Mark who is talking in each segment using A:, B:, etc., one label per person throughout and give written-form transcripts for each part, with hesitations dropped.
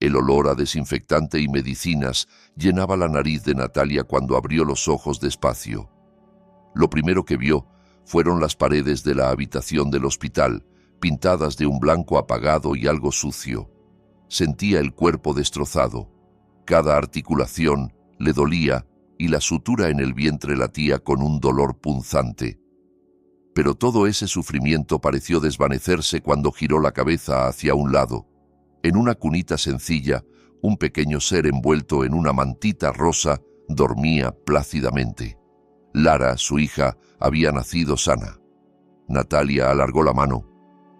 A: El olor a desinfectante y medicinas llenaba la nariz de Natalia cuando abrió los ojos despacio. Lo primero que vio fueron las paredes de la habitación del hospital, pintadas de un blanco apagado y algo sucio. Sentía el cuerpo destrozado. Cada articulación le dolía y la sutura en el vientre latía con un dolor punzante. Pero todo ese sufrimiento pareció desvanecerse cuando giró la cabeza hacia un lado. En una cunita sencilla, un pequeño ser envuelto en una mantita rosa dormía plácidamente. Lara, su hija, había nacido sana. Natalia alargó la mano.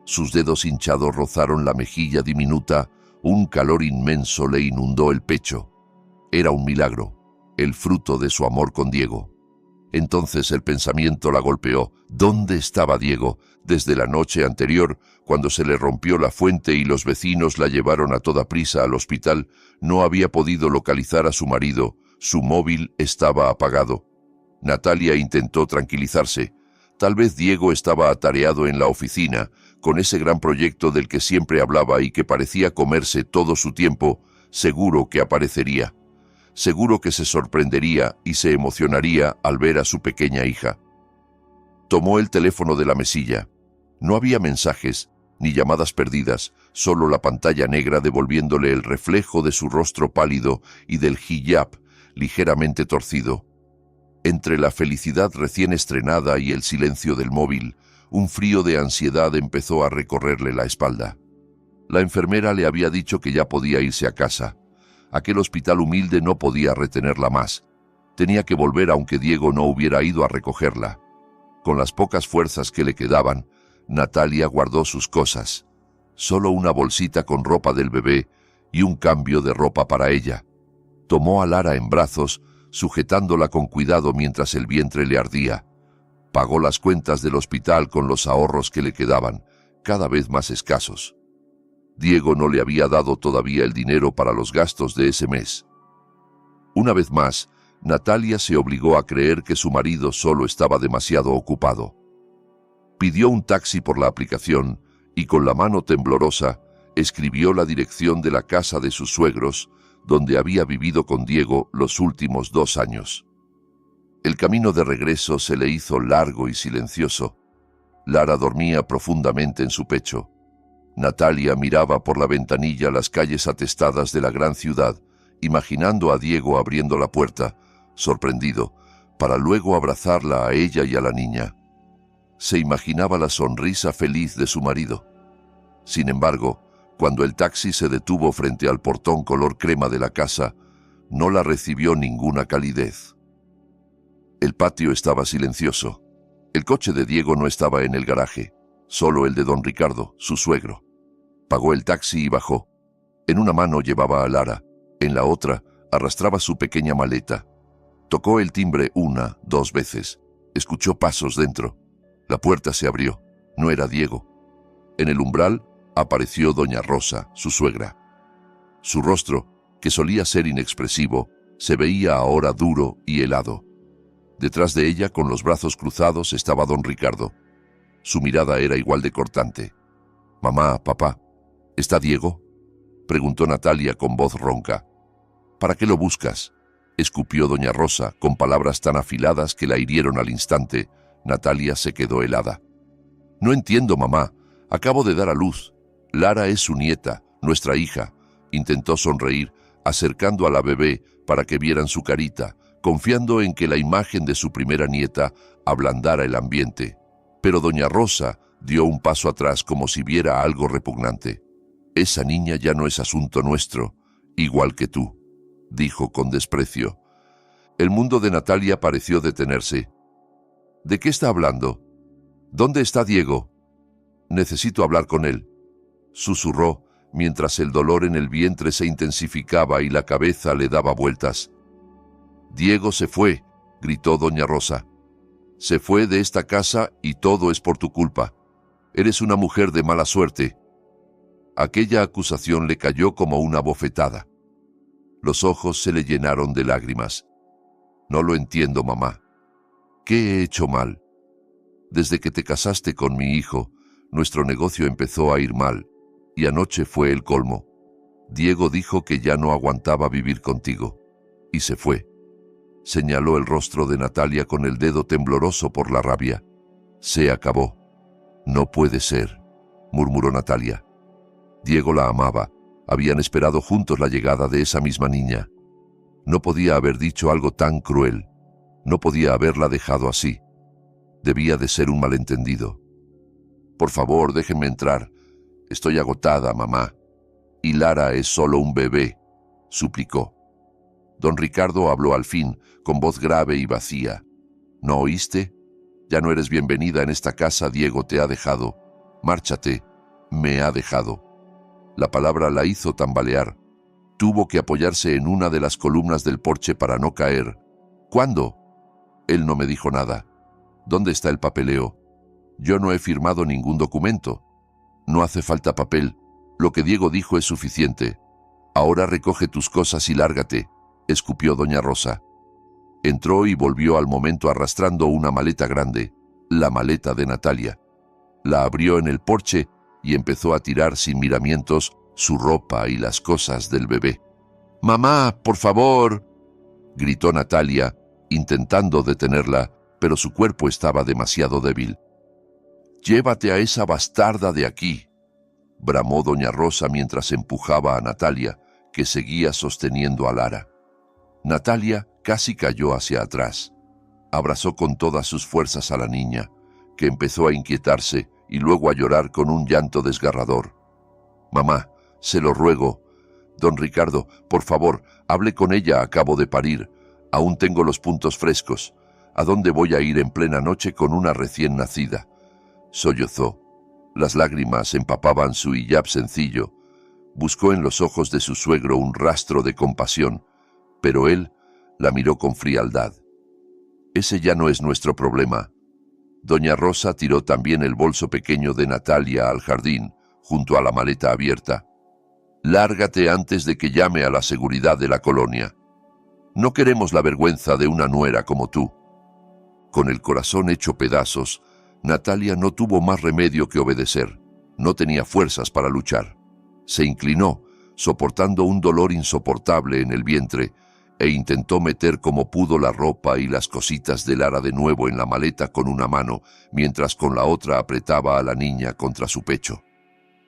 A: Sus dedos hinchados rozaron la mejilla diminuta. Un calor inmenso le inundó el pecho. Era un milagro, el fruto de su amor con Diego. Entonces el pensamiento la golpeó. ¿Dónde estaba Diego? Desde la noche anterior, cuando se le rompió la fuente y los vecinos la llevaron a toda prisa al hospital, no había podido localizar a su marido. Su móvil estaba apagado. Natalia intentó tranquilizarse. Tal vez Diego estaba atareado en la oficina, con ese gran proyecto del que siempre hablaba y que parecía comerse todo su tiempo. Seguro que aparecería. Seguro que se sorprendería y se emocionaría al ver a su pequeña hija. Tomó el teléfono de la mesilla. No había mensajes, ni llamadas perdidas, solo la pantalla negra devolviéndole el reflejo de su rostro pálido y del hijab ligeramente torcido. Entre la felicidad recién estrenada y el silencio del móvil, un frío de ansiedad empezó a recorrerle la espalda. La enfermera le había dicho que ya podía irse a casa. Aquel hospital humilde no podía retenerla más. Tenía que volver aunque Diego no hubiera ido a recogerla. Con las pocas fuerzas que le quedaban, Natalia guardó sus cosas. Solo una bolsita con ropa del bebé y un cambio de ropa para ella. Tomó a Lara en brazos, sujetándola con cuidado mientras el vientre le ardía. Pagó las cuentas del hospital con los ahorros que le quedaban, cada vez más escasos. Diego no le había dado todavía el dinero para los gastos de ese mes. Una vez más, Natalia se obligó a creer que su marido solo estaba demasiado ocupado. Pidió un taxi por la aplicación y con la mano temblorosa escribió la dirección de la casa de sus suegros, donde había vivido con Diego los últimos 2 años. El camino de regreso se le hizo largo y silencioso. Lara dormía profundamente en su pecho. Natalia miraba por la ventanilla las calles atestadas de la gran ciudad, imaginando a Diego abriendo la puerta, sorprendido, para luego abrazarla a ella y a la niña. Se imaginaba la sonrisa feliz de su marido. Sin embargo, cuando el taxi se detuvo frente al portón color crema de la casa, no la recibió ninguna calidez. El patio estaba silencioso. El coche de Diego no estaba en el garaje, solo el de don Ricardo, su suegro. Pagó el taxi y bajó. En una mano llevaba a Lara, en la otra arrastraba su pequeña maleta. Tocó el timbre 1, 2 veces. Escuchó pasos dentro. La puerta se abrió. No era Diego. En el umbral apareció doña Rosa, su suegra. Su rostro, que solía ser inexpresivo, se veía ahora duro y helado. Detrás de ella, con los brazos cruzados, estaba don Ricardo. Su mirada era igual de cortante. «Mamá, papá, ¿está Diego?», preguntó Natalia con voz ronca. «¿Para qué lo buscas?», escupió doña Rosa, con palabras tan afiladas que la hirieron al instante. Natalia se quedó helada. «No entiendo, mamá. Acabo de dar a luz. Lara es su nieta, nuestra hija», intentó sonreír, acercando a la bebé para que vieran su carita, confiando en que la imagen de su primera nieta ablandara el ambiente. Pero doña Rosa dio un paso atrás como si viera algo repugnante. «Esa niña ya no es asunto nuestro, igual que tú», dijo con desprecio. El mundo de Natalia pareció detenerse. «¿De qué está hablando? ¿Dónde está Diego? Necesito hablar con él», susurró, mientras el dolor en el vientre se intensificaba y la cabeza le daba vueltas. «Diego se fue», gritó doña Rosa. «Se fue de esta casa y todo es por tu culpa. Eres una mujer de mala suerte». Aquella acusación le cayó como una bofetada. Los ojos se le llenaron de lágrimas. «No lo entiendo, mamá. ¿Qué he hecho mal? Desde que te casaste con mi hijo, nuestro negocio empezó a ir mal, y anoche fue el colmo. Diego dijo que ya no aguantaba vivir contigo. Y se fue. Señaló el rostro de Natalia con el dedo tembloroso por la rabia. Se acabó. No puede ser, murmuró Natalia. Diego la amaba. Habían esperado juntos la llegada de esa misma niña. No podía haber dicho algo tan cruel. No podía haberla dejado así. Debía de ser un malentendido. Por favor, déjenme entrar. Estoy agotada, mamá. Y Lara es solo un bebé, suplicó. Don Ricardo habló al fin, con voz grave y vacía. ¿No oíste? Ya no eres bienvenida en esta casa, Diego te ha dejado. Márchate. Me ha dejado. La palabra la hizo tambalear. Tuvo que apoyarse en una de las columnas del porche para no caer. ¿Cuándo? Él no me dijo nada. ¿Dónde está el papeleo? Yo no he firmado ningún documento. No hace falta papel. Lo que Diego dijo es suficiente. Ahora recoge tus cosas y lárgate, escupió doña Rosa. Entró y volvió al momento arrastrando una maleta grande, la maleta de Natalia. La abrió en el porche y empezó a tirar sin miramientos su ropa y las cosas del bebé. «¡Mamá, por favor!», gritó Natalia, intentando detenerla, pero su cuerpo estaba demasiado débil. «Llévate a esa bastarda de aquí», bramó doña Rosa mientras empujaba a Natalia, que seguía sosteniendo a Lara. Natalia casi cayó hacia atrás. Abrazó con todas sus fuerzas a la niña, que empezó a inquietarse y luego a llorar con un llanto desgarrador. «Mamá, se lo ruego. Don Ricardo, por favor, hable con ella, acabo de parir. Aún tengo los puntos frescos. ¿A dónde voy a ir en plena noche con una recién nacida?», sollozó. Las lágrimas empapaban su hijab sencillo. Buscó en los ojos de su suegro un rastro de compasión, pero él la miró con frialdad. «Ese ya no es nuestro problema». Doña Rosa tiró también el bolso pequeño de Natalia al jardín, junto a la maleta abierta. «Lárgate antes de que llame a la seguridad de la colonia. No queremos la vergüenza de una nuera como tú». Con el corazón hecho pedazos, Natalia no tuvo más remedio que obedecer. No tenía fuerzas para luchar. Se inclinó, soportando un dolor insoportable en el vientre, e intentó meter como pudo la ropa y las cositas de Lara de nuevo en la maleta con una mano, mientras con la otra apretaba a la niña contra su pecho.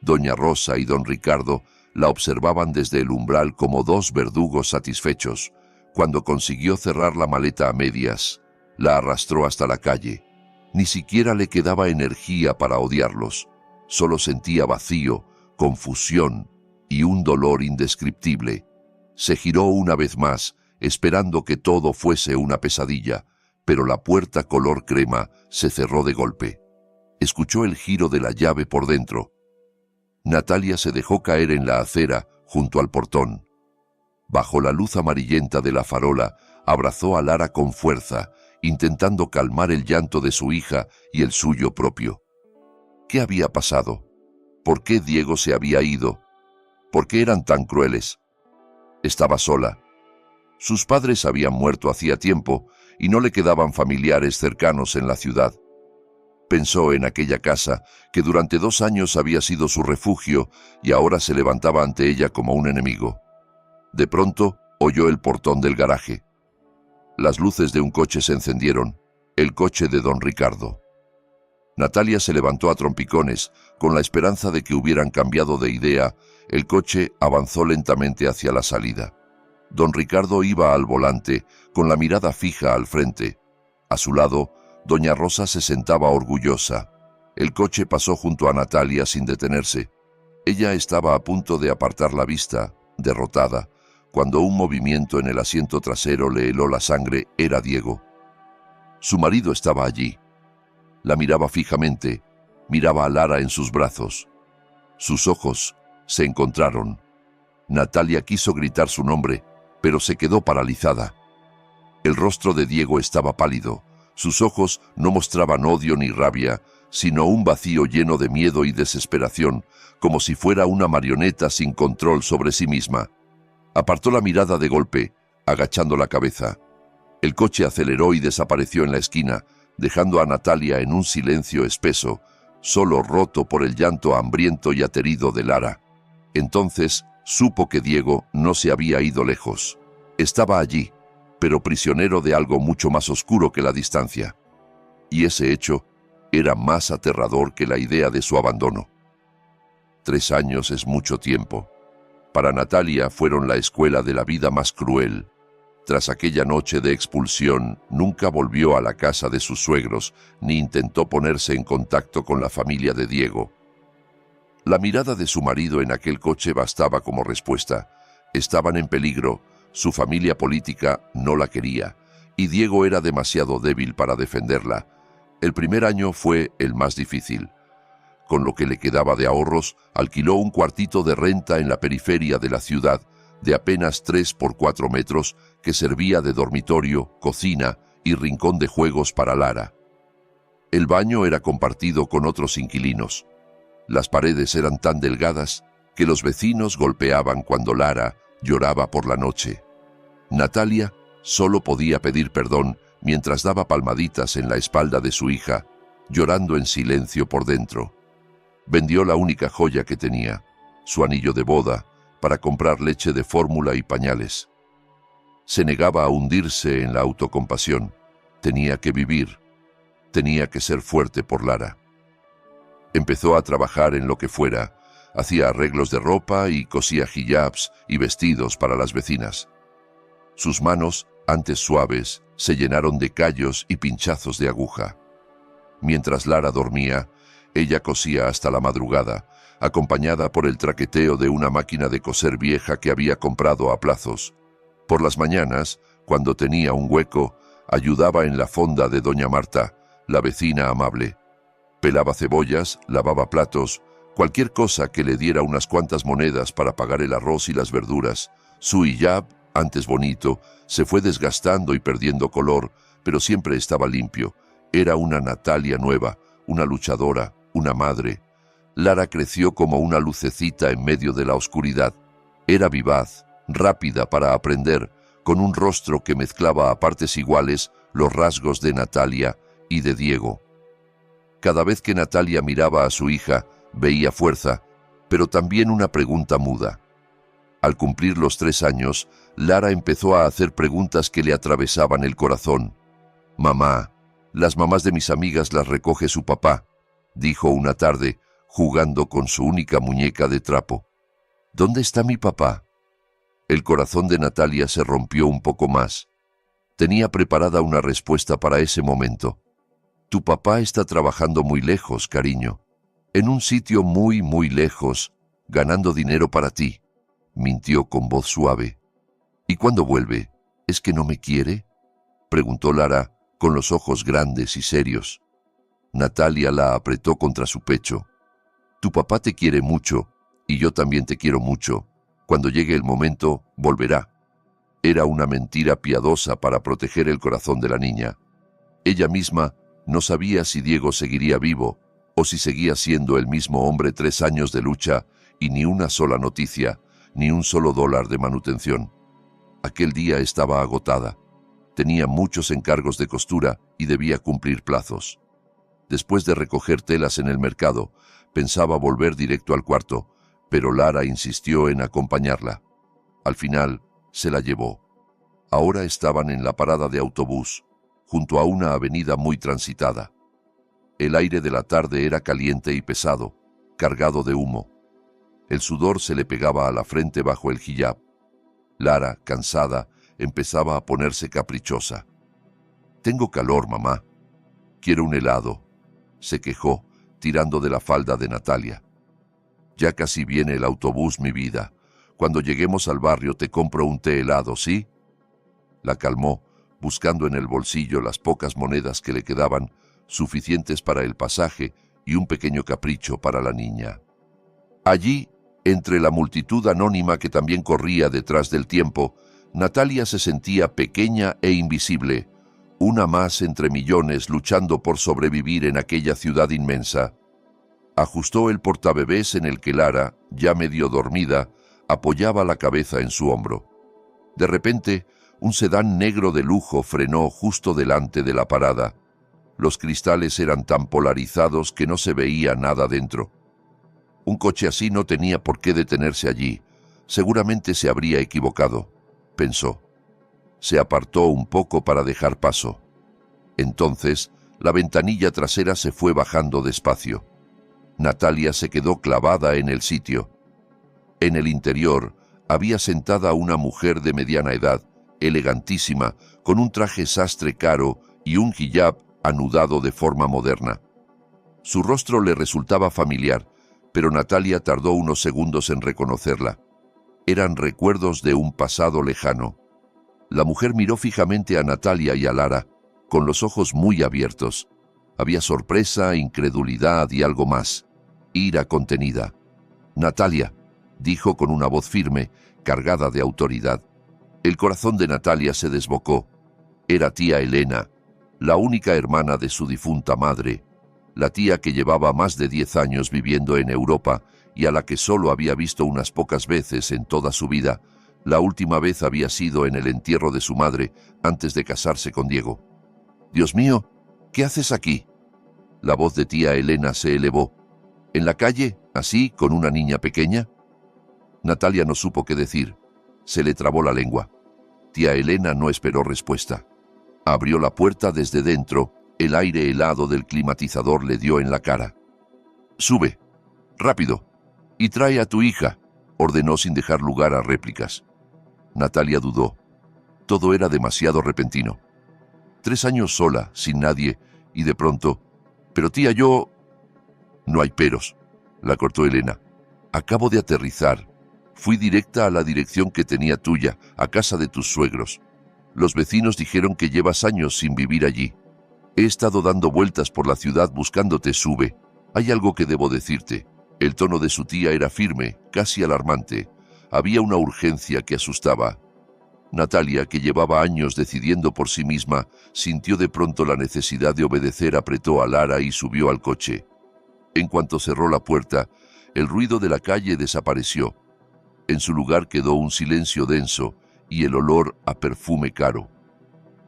A: Doña Rosa y don Ricardo la observaban desde el umbral como dos verdugos satisfechos. Cuando consiguió cerrar la maleta a medias, la arrastró hasta la calle. Ni siquiera le quedaba energía para odiarlos. Solo sentía vacío, confusión y un dolor indescriptible. Se giró una vez más, esperando que todo fuese una pesadilla, pero la puerta color crema se cerró de golpe. Escuchó el giro de la llave por dentro. Natalia se dejó caer en la acera, junto al portón. Bajo la luz amarillenta de la farola, abrazó a Lara con fuerza, intentando calmar el llanto de su hija y el suyo propio. ¿Qué había pasado? ¿Por qué Diego se había ido? ¿Por qué eran tan crueles? Estaba sola. Sus padres habían muerto hacía tiempo y no le quedaban familiares cercanos en la ciudad. Pensó en aquella casa que durante 2 años había sido su refugio y ahora se levantaba ante ella como un enemigo. De pronto oyó el portón del garaje. Las luces de un coche se encendieron, el coche de don Ricardo. Natalia se levantó a trompicones, con la esperanza de que hubieran cambiado de idea. El coche avanzó lentamente hacia la salida. Don Ricardo iba al volante, con la mirada fija al frente. A su lado, doña Rosa se sentaba orgullosa. El coche pasó junto a Natalia sin detenerse. Ella estaba a punto de apartar la vista, derrotada, cuando un movimiento en el asiento trasero le heló la sangre. Era Diego. Su marido estaba allí. La miraba fijamente, miraba a Lara en sus brazos. Sus ojos se encontraron. Natalia quiso gritar su nombre, pero se quedó paralizada. El rostro de Diego estaba pálido. Sus ojos no mostraban odio ni rabia, sino un vacío lleno de miedo y desesperación, como si fuera una marioneta sin control sobre sí misma. Apartó la mirada de golpe, agachando la cabeza. El coche aceleró y desapareció en la esquina, dejando a Natalia en un silencio espeso, solo roto por el llanto hambriento y aterido de Lara. Entonces Supo que Diego no se había ido lejos. Estaba allí, pero prisionero de algo mucho más oscuro que la distancia. Y ese hecho era más aterrador que la idea de su abandono. 3 años es mucho tiempo. Para Natalia fueron la escuela de la vida más cruel. Tras aquella noche de expulsión, nunca volvió a la casa de sus suegros, ni intentó ponerse en contacto con la familia de Diego. La mirada de su marido en aquel coche bastaba como respuesta. Estaban en peligro, su familia política no la quería, y Diego era demasiado débil para defenderla. El primer año fue el más difícil. Con lo que le quedaba de ahorros, alquiló un cuartito de renta en la periferia de la ciudad, de apenas 3 por 4 metros, que servía de dormitorio, cocina y rincón de juegos para Lara. El baño era compartido con otros inquilinos. Las paredes eran tan delgadas que los vecinos golpeaban cuando Lara lloraba por la noche. Natalia solo podía pedir perdón mientras daba palmaditas en la espalda de su hija, llorando en silencio por dentro. Vendió la única joya que tenía, su anillo de boda, para comprar leche de fórmula y pañales. Se negaba a hundirse en la autocompasión. Tenía que vivir. Tenía que ser fuerte por Lara. Empezó a trabajar en lo que fuera. Hacía arreglos de ropa y cosía hijabs y vestidos para las vecinas. Sus manos, antes suaves, se llenaron de callos y pinchazos de aguja. Mientras Lara dormía, ella cosía hasta la madrugada, acompañada por el traqueteo de una máquina de coser vieja que había comprado a plazos. Por las mañanas, cuando tenía un hueco, ayudaba en la fonda de doña Marta, la vecina amable. Pelaba cebollas, lavaba platos, cualquier cosa que le diera unas cuantas monedas para pagar el arroz y las verduras. Su hijab, antes bonito, se fue desgastando y perdiendo color, pero siempre estaba limpio. Era una Natalia nueva, una luchadora, una madre. Lara creció como una lucecita en medio de la oscuridad. Era vivaz, rápida para aprender, con un rostro que mezclaba a partes iguales los rasgos de Natalia y de Diego. Cada vez que Natalia miraba a su hija, veía fuerza, pero también una pregunta muda. Al cumplir los 3 años, Lara empezó a hacer preguntas que le atravesaban el corazón. «Mamá, las mamás de mis amigas las recoge su papá», dijo una tarde, jugando con su única muñeca de trapo. «¿Dónde está mi papá?» El corazón de Natalia se rompió un poco más. Tenía preparada una respuesta para ese momento. «Tu papá está trabajando muy lejos, cariño. En un sitio muy, muy lejos, ganando dinero para ti», mintió con voz suave. «¿Y cuándo vuelve? ¿Es que no me quiere?», preguntó Lara, con los ojos grandes y serios. Natalia la apretó contra su pecho. «Tu papá te quiere mucho, y yo también te quiero mucho. Cuando llegue el momento, volverá». Era una mentira piadosa para proteger el corazón de la niña. Ella misma no sabía si Diego seguiría vivo, o si seguía siendo el mismo hombre 3 años de lucha y ni una sola noticia, ni un solo dólar de manutención. Aquel día estaba agotada. Tenía muchos encargos de costura y debía cumplir plazos. Después de recoger telas en el mercado, pensaba volver directo al cuarto, pero Lara insistió en acompañarla. Al final, se la llevó. Ahora estaban en la parada de autobús, junto a una avenida muy transitada. El aire de la tarde era caliente y pesado, cargado de humo. El sudor se le pegaba a la frente bajo el hijab. Lara, cansada, empezaba a ponerse caprichosa. «Tengo calor, mamá. Quiero un helado», se quejó, tirando de la falda de Natalia. «Ya casi viene el autobús, mi vida. Cuando lleguemos al barrio te compro un té helado, ¿sí?». La calmó, buscando en el bolsillo las pocas monedas que le quedaban, suficientes para el pasaje y un pequeño capricho para la niña. Allí, entre la multitud anónima que también corría detrás del tiempo, Natalia se sentía pequeña e invisible, una más entre millones luchando por sobrevivir en aquella ciudad inmensa. Ajustó el portabebés en el que Lara, ya medio dormida, apoyaba la cabeza en su hombro. De repente, un sedán negro de lujo frenó justo delante de la parada. Los cristales eran tan polarizados que no se veía nada dentro. Un coche así no tenía por qué detenerse allí. Seguramente se habría equivocado, pensó. Se apartó un poco para dejar paso. Entonces, la ventanilla trasera se fue bajando despacio. Natalia se quedó clavada en el sitio. En el interior había sentada una mujer de mediana edad, elegantísima, con un traje sastre caro y un hijab anudado de forma moderna. Su rostro le resultaba familiar, pero Natalia tardó unos segundos en reconocerla. Eran recuerdos de un pasado lejano. La mujer miró fijamente a Natalia y a Lara, con los ojos muy abiertos. Había sorpresa, incredulidad y algo más. Ira contenida. «Natalia», dijo con una voz firme, cargada de autoridad. El corazón de Natalia se desbocó. Era tía Elena, la única hermana de su difunta madre, la tía que llevaba más de 10 años viviendo en Europa y a la que solo había visto unas pocas veces en toda su vida. La última vez había sido en el entierro de su madre, antes de casarse con Diego. «Dios mío, ¿qué haces aquí?». La voz de tía Elena se elevó. «¿En la calle, así, con una niña pequeña?». Natalia no supo qué decir. Se le trabó la lengua. Tía Elena no esperó respuesta. Abrió la puerta desde dentro. El aire helado del climatizador le dio en la cara. «Sube, rápido, y trae a tu hija», ordenó sin dejar lugar a réplicas. Natalia dudó. Todo era demasiado repentino. 3 años sola, sin nadie, y de pronto... «Pero tía, yo...». «No hay peros», la cortó Elena. «Acabo de aterrizar. Fui directa a la dirección que tenía tuya, a casa de tus suegros. Los vecinos dijeron que llevas años sin vivir allí. He estado dando vueltas por la ciudad buscándote. Sube. Hay algo que debo decirte». El tono de su tía era firme, casi alarmante. Había una urgencia que asustaba. Natalia, que llevaba años decidiendo por sí misma, sintió de pronto la necesidad de obedecer, apretó a Lara y subió al coche. En cuanto cerró la puerta, el ruido de la calle desapareció. En su lugar quedó un silencio denso y el olor a perfume caro.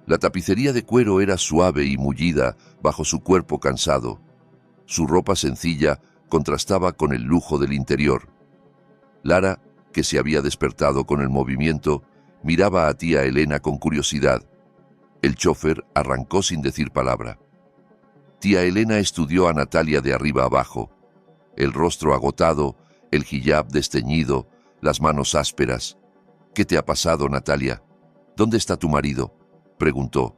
A: La tapicería de cuero era suave y mullida bajo su cuerpo cansado. Su ropa sencilla contrastaba con el lujo del interior. Lara, que se había despertado con el movimiento, miraba a tía Elena con curiosidad. El chofer arrancó sin decir palabra. Tía Elena estudió a Natalia de arriba abajo. El rostro agotado, el hijab desteñido, las manos ásperas. «¿Qué te ha pasado, Natalia? ¿Dónde está tu marido?», preguntó.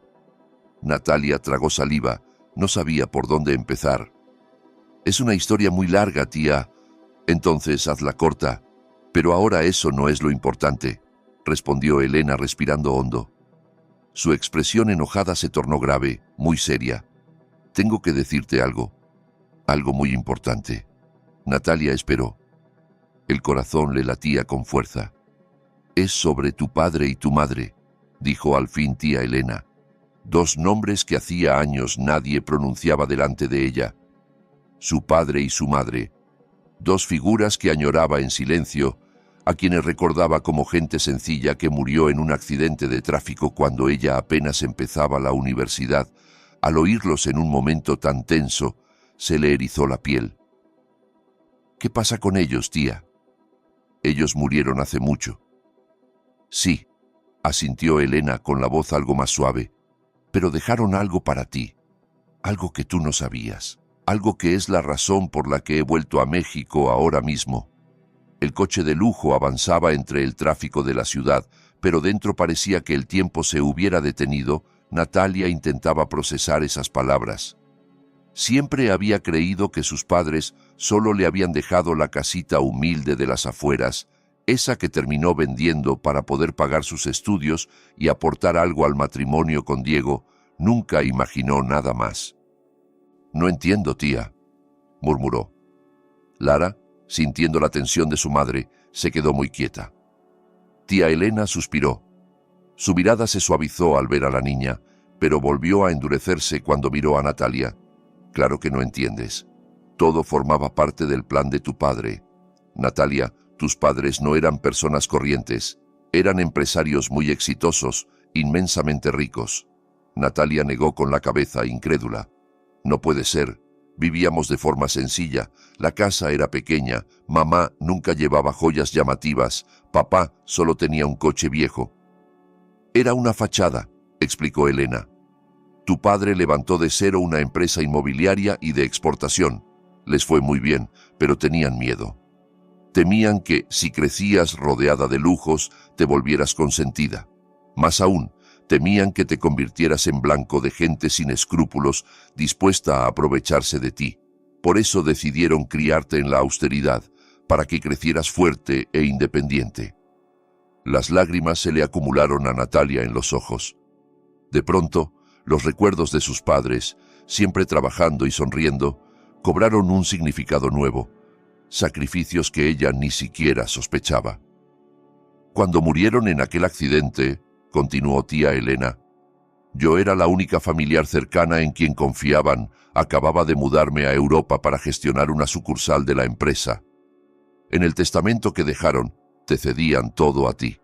A: Natalia tragó saliva. No sabía por dónde empezar. «Es una historia muy larga, tía». «Entonces hazla corta». «Pero ahora eso no es lo importante», respondió Elena respirando hondo. Su expresión enojada se tornó grave, muy seria. «Tengo que decirte algo muy importante». Natalia esperó. El corazón le latía con fuerza. «Es sobre tu padre y tu madre», dijo al fin tía Elena. 2 nombres que hacía años nadie pronunciaba delante de ella. Su padre y su madre. 2 figuras que añoraba en silencio, a quienes recordaba como gente sencilla que murió en un accidente de tráfico cuando ella apenas empezaba la universidad. Al oírlos en un momento tan tenso, se le erizó la piel. «¿Qué pasa con ellos, tía?». «Ellos murieron hace mucho». «Sí», asintió Elena con la voz algo más suave, «pero dejaron algo para ti, algo que tú no sabías, algo que es la razón por la que he vuelto a México ahora mismo». El coche de lujo avanzaba entre el tráfico de la ciudad, pero dentro parecía que el tiempo se hubiera detenido. Natalia intentaba procesar esas palabras. Siempre había creído que sus padres solo le habían dejado la casita humilde de las afueras, esa que terminó vendiendo para poder pagar sus estudios y aportar algo al matrimonio con Diego. Nunca imaginó nada más. «No entiendo, tía», murmuró. Lara, sintiendo la tensión de su madre, se quedó muy quieta. Tía Elena suspiró. Su mirada se suavizó al ver a la niña, pero volvió a endurecerse cuando miró a Natalia. «Claro que no entiendes. Todo formaba parte del plan de tu padre. Natalia, tus padres no eran personas corrientes. Eran empresarios muy exitosos, inmensamente ricos». Natalia negó con la cabeza, incrédula. «No puede ser. Vivíamos de forma sencilla, la casa era pequeña, mamá nunca llevaba joyas llamativas, papá solo tenía un coche viejo. Era una fachada, explicó Elena. Tu padre levantó de cero una empresa inmobiliaria y de exportación. Les fue muy bien, pero tenían miedo. Temían que, si crecías rodeada de lujos, te volvieras consentida. Más aún, temían que te convirtieras en blanco de gente sin escrúpulos, dispuesta a aprovecharse de ti. Por eso decidieron criarte en la austeridad, para que crecieras fuerte e independiente. Las lágrimas se le acumularon a Natalia en los ojos. De pronto, los recuerdos de sus padres, siempre trabajando y sonriendo, cobraron un significado nuevo, sacrificios que ella ni siquiera sospechaba. Cuando murieron en aquel accidente, continuó tía Elena, yo era la única familiar cercana en quien confiaban. Acababa de mudarme a Europa para gestionar una sucursal de la empresa. En el testamento que dejaron, te cedían todo a ti,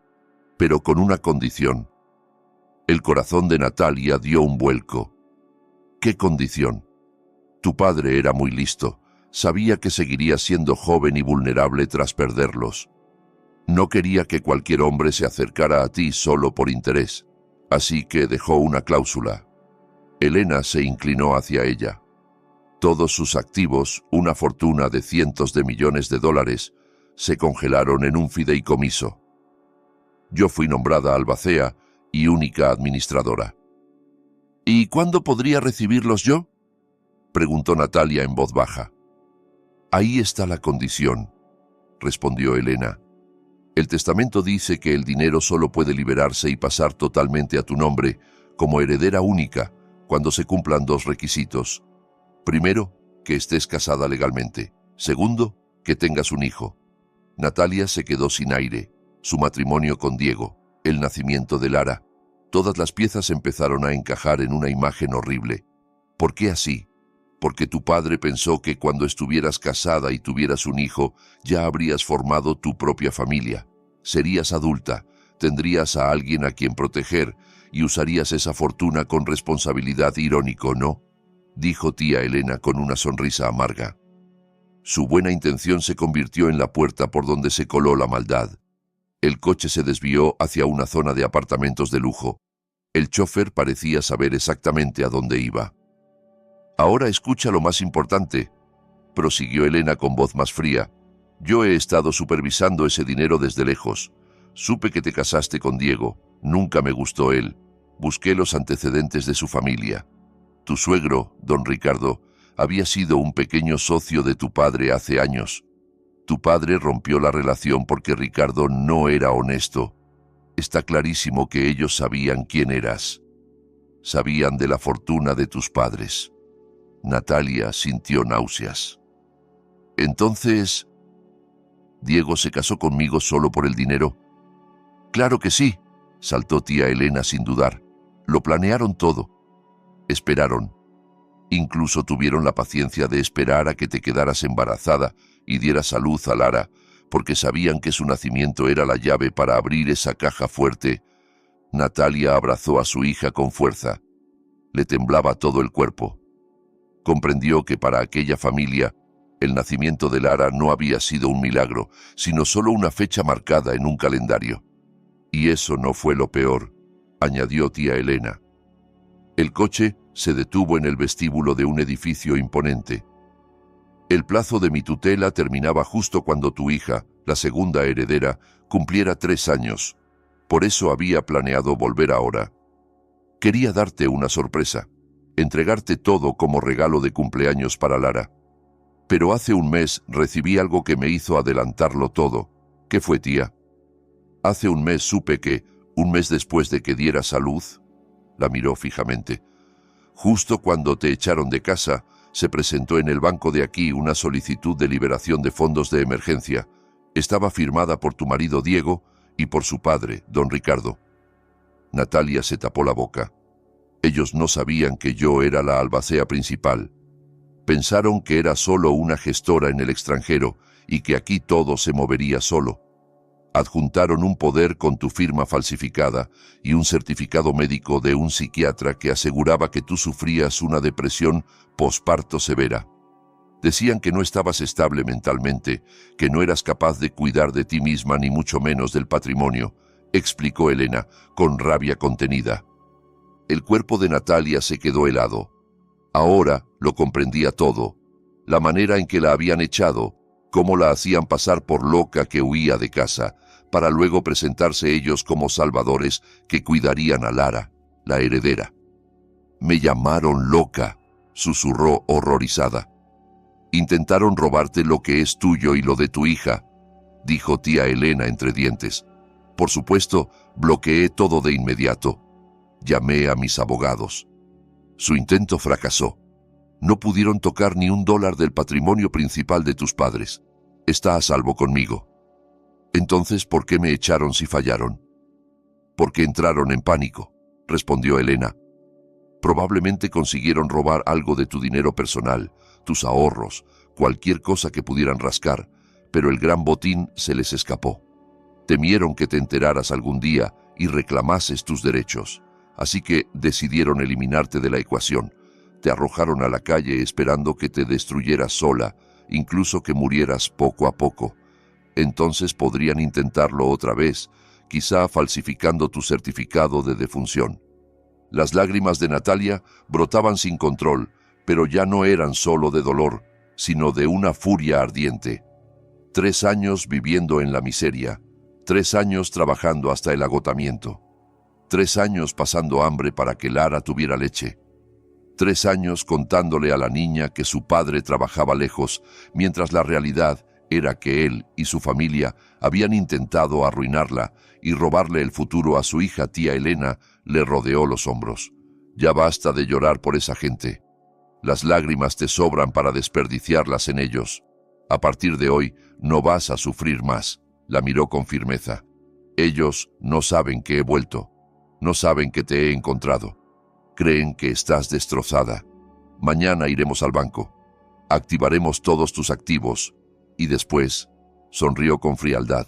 A: pero con una condición. El corazón de Natalia dio un vuelco. ¿Qué condición? Tu padre era muy listo. Sabía que seguirías siendo joven y vulnerable tras perderlos. No quería que cualquier hombre se acercara a ti solo por interés, así que dejó una cláusula. Elena se inclinó hacia ella. Todos sus activos, una fortuna de cientos de millones de dólares, se congelaron en un fideicomiso. Yo fui nombrada albacea y única administradora. ¿Y cuándo podría recibirlos yo?, preguntó Natalia en voz baja. Ahí está la condición, respondió Elena. El testamento dice que el dinero solo puede liberarse y pasar totalmente a tu nombre, como heredera única, cuando se cumplan dos requisitos. Primero, que estés casada legalmente. Segundo, que tengas un hijo. Natalia se quedó sin aire. Su matrimonio con Diego, el nacimiento de Lara. Todas las piezas empezaron a encajar en una imagen horrible. ¿Por qué así? Porque tu padre pensó que cuando estuvieras casada y tuvieras un hijo, ya habrías formado tu propia familia. Serías adulta, tendrías a alguien a quien proteger y usarías esa fortuna con responsabilidad. Irónico, ¿no?, dijo tía Elena con una sonrisa amarga. Su buena intención se convirtió en la puerta por donde se coló la maldad. El coche se desvió hacia una zona de apartamentos de lujo. El chofer parecía saber exactamente a dónde iba. Ahora escucha lo más importante, prosiguió Elena con voz más fría. Yo he estado supervisando ese dinero desde lejos. Supe que te casaste con Diego. Nunca me gustó él. Busqué los antecedentes de su familia. Tu suegro, don Ricardo, había sido un pequeño socio de tu padre hace años. Tu padre rompió la relación porque Ricardo no era honesto. Está clarísimo que ellos sabían quién eras. Sabían de la fortuna de tus padres. Natalia sintió náuseas. Entonces, ¿Diego se casó conmigo solo por el dinero? Claro que sí, saltó tía Elena sin dudar. Lo planearon todo. Esperaron. Incluso tuvieron la paciencia de esperar a que te quedaras embarazada y dieras a luz a Lara, porque sabían que su nacimiento era la llave para abrir esa caja fuerte. Natalia abrazó a su hija con fuerza. Le temblaba todo el cuerpo. Comprendió que para aquella familia, el nacimiento de Lara no había sido un milagro, sino solo una fecha marcada en un calendario. Y eso no fue lo peor, añadió tía Elena. El coche se detuvo en el vestíbulo de un edificio imponente. El plazo de mi tutela terminaba justo cuando tu hija, la segunda heredera, cumpliera 3 años. Por eso había planeado volver ahora. Quería darte una sorpresa, entregarte todo como regalo de cumpleaños para Lara. Pero hace un mes recibí algo que me hizo adelantarlo todo. ¿Qué fue, tía? Hace un mes supe que, un mes después de que dieras a luz, la miró fijamente. Justo cuando te echaron de casa, se presentó en el banco de aquí una solicitud de liberación de fondos de emergencia. Estaba firmada por tu marido Diego y por su padre, don Ricardo. Natalia se tapó la boca. Ellos no sabían que yo era la albacea principal. Pensaron que era solo una gestora en el extranjero y que aquí todo se movería solo. Adjuntaron un poder con tu firma falsificada y un certificado médico de un psiquiatra que aseguraba que tú sufrías una depresión posparto severa. Decían que no estabas estable mentalmente, que no eras capaz de cuidar de ti misma ni mucho menos del patrimonio, explicó Elena, con rabia contenida. El cuerpo de Natalia se quedó helado. Ahora lo comprendía todo. La manera en que la habían echado, cómo la hacían pasar por loca que huía de casa, para luego presentarse ellos como salvadores que cuidarían a Lara, la heredera. «Me llamaron loca», susurró horrorizada. «Intentaron robarte lo que es tuyo y lo de tu hija», dijo tía Elena entre dientes. «Por supuesto, bloqueé todo de inmediato. Llamé a mis abogados. Su intento fracasó. No pudieron tocar ni $1 del patrimonio principal de tus padres. Está a salvo conmigo». «Entonces, ¿por qué me echaron si fallaron?» «Porque entraron en pánico», respondió Elena. «Probablemente consiguieron robar algo de tu dinero personal, tus ahorros, cualquier cosa que pudieran rascar, pero el gran botín se les escapó. Temieron que te enteraras algún día y reclamases tus derechos, así que decidieron eliminarte de la ecuación. Te arrojaron a la calle esperando que te destruyeras sola, incluso que murieras poco a poco. Entonces podrían intentarlo otra vez, quizá falsificando tu certificado de defunción». Las lágrimas de Natalia brotaban sin control, pero ya no eran solo de dolor, sino de una furia ardiente. 3 años viviendo en la miseria, 3 años trabajando hasta el agotamiento, 3 años pasando hambre para que Lara tuviera leche, 3 años contándole a la niña que su padre trabajaba lejos, mientras la realidad era que él y su familia habían intentado arruinarla y robarle el futuro a su hija tía Elena. Le rodeó los hombros. «Ya basta de llorar por esa gente. Las lágrimas te sobran para desperdiciarlas en ellos. A partir de hoy no vas a sufrir más», la miró con firmeza. «Ellos no saben que he vuelto. No saben que te he encontrado. Creen que estás destrozada. Mañana iremos al banco. Activaremos todos tus activos. Y después», sonrió con frialdad,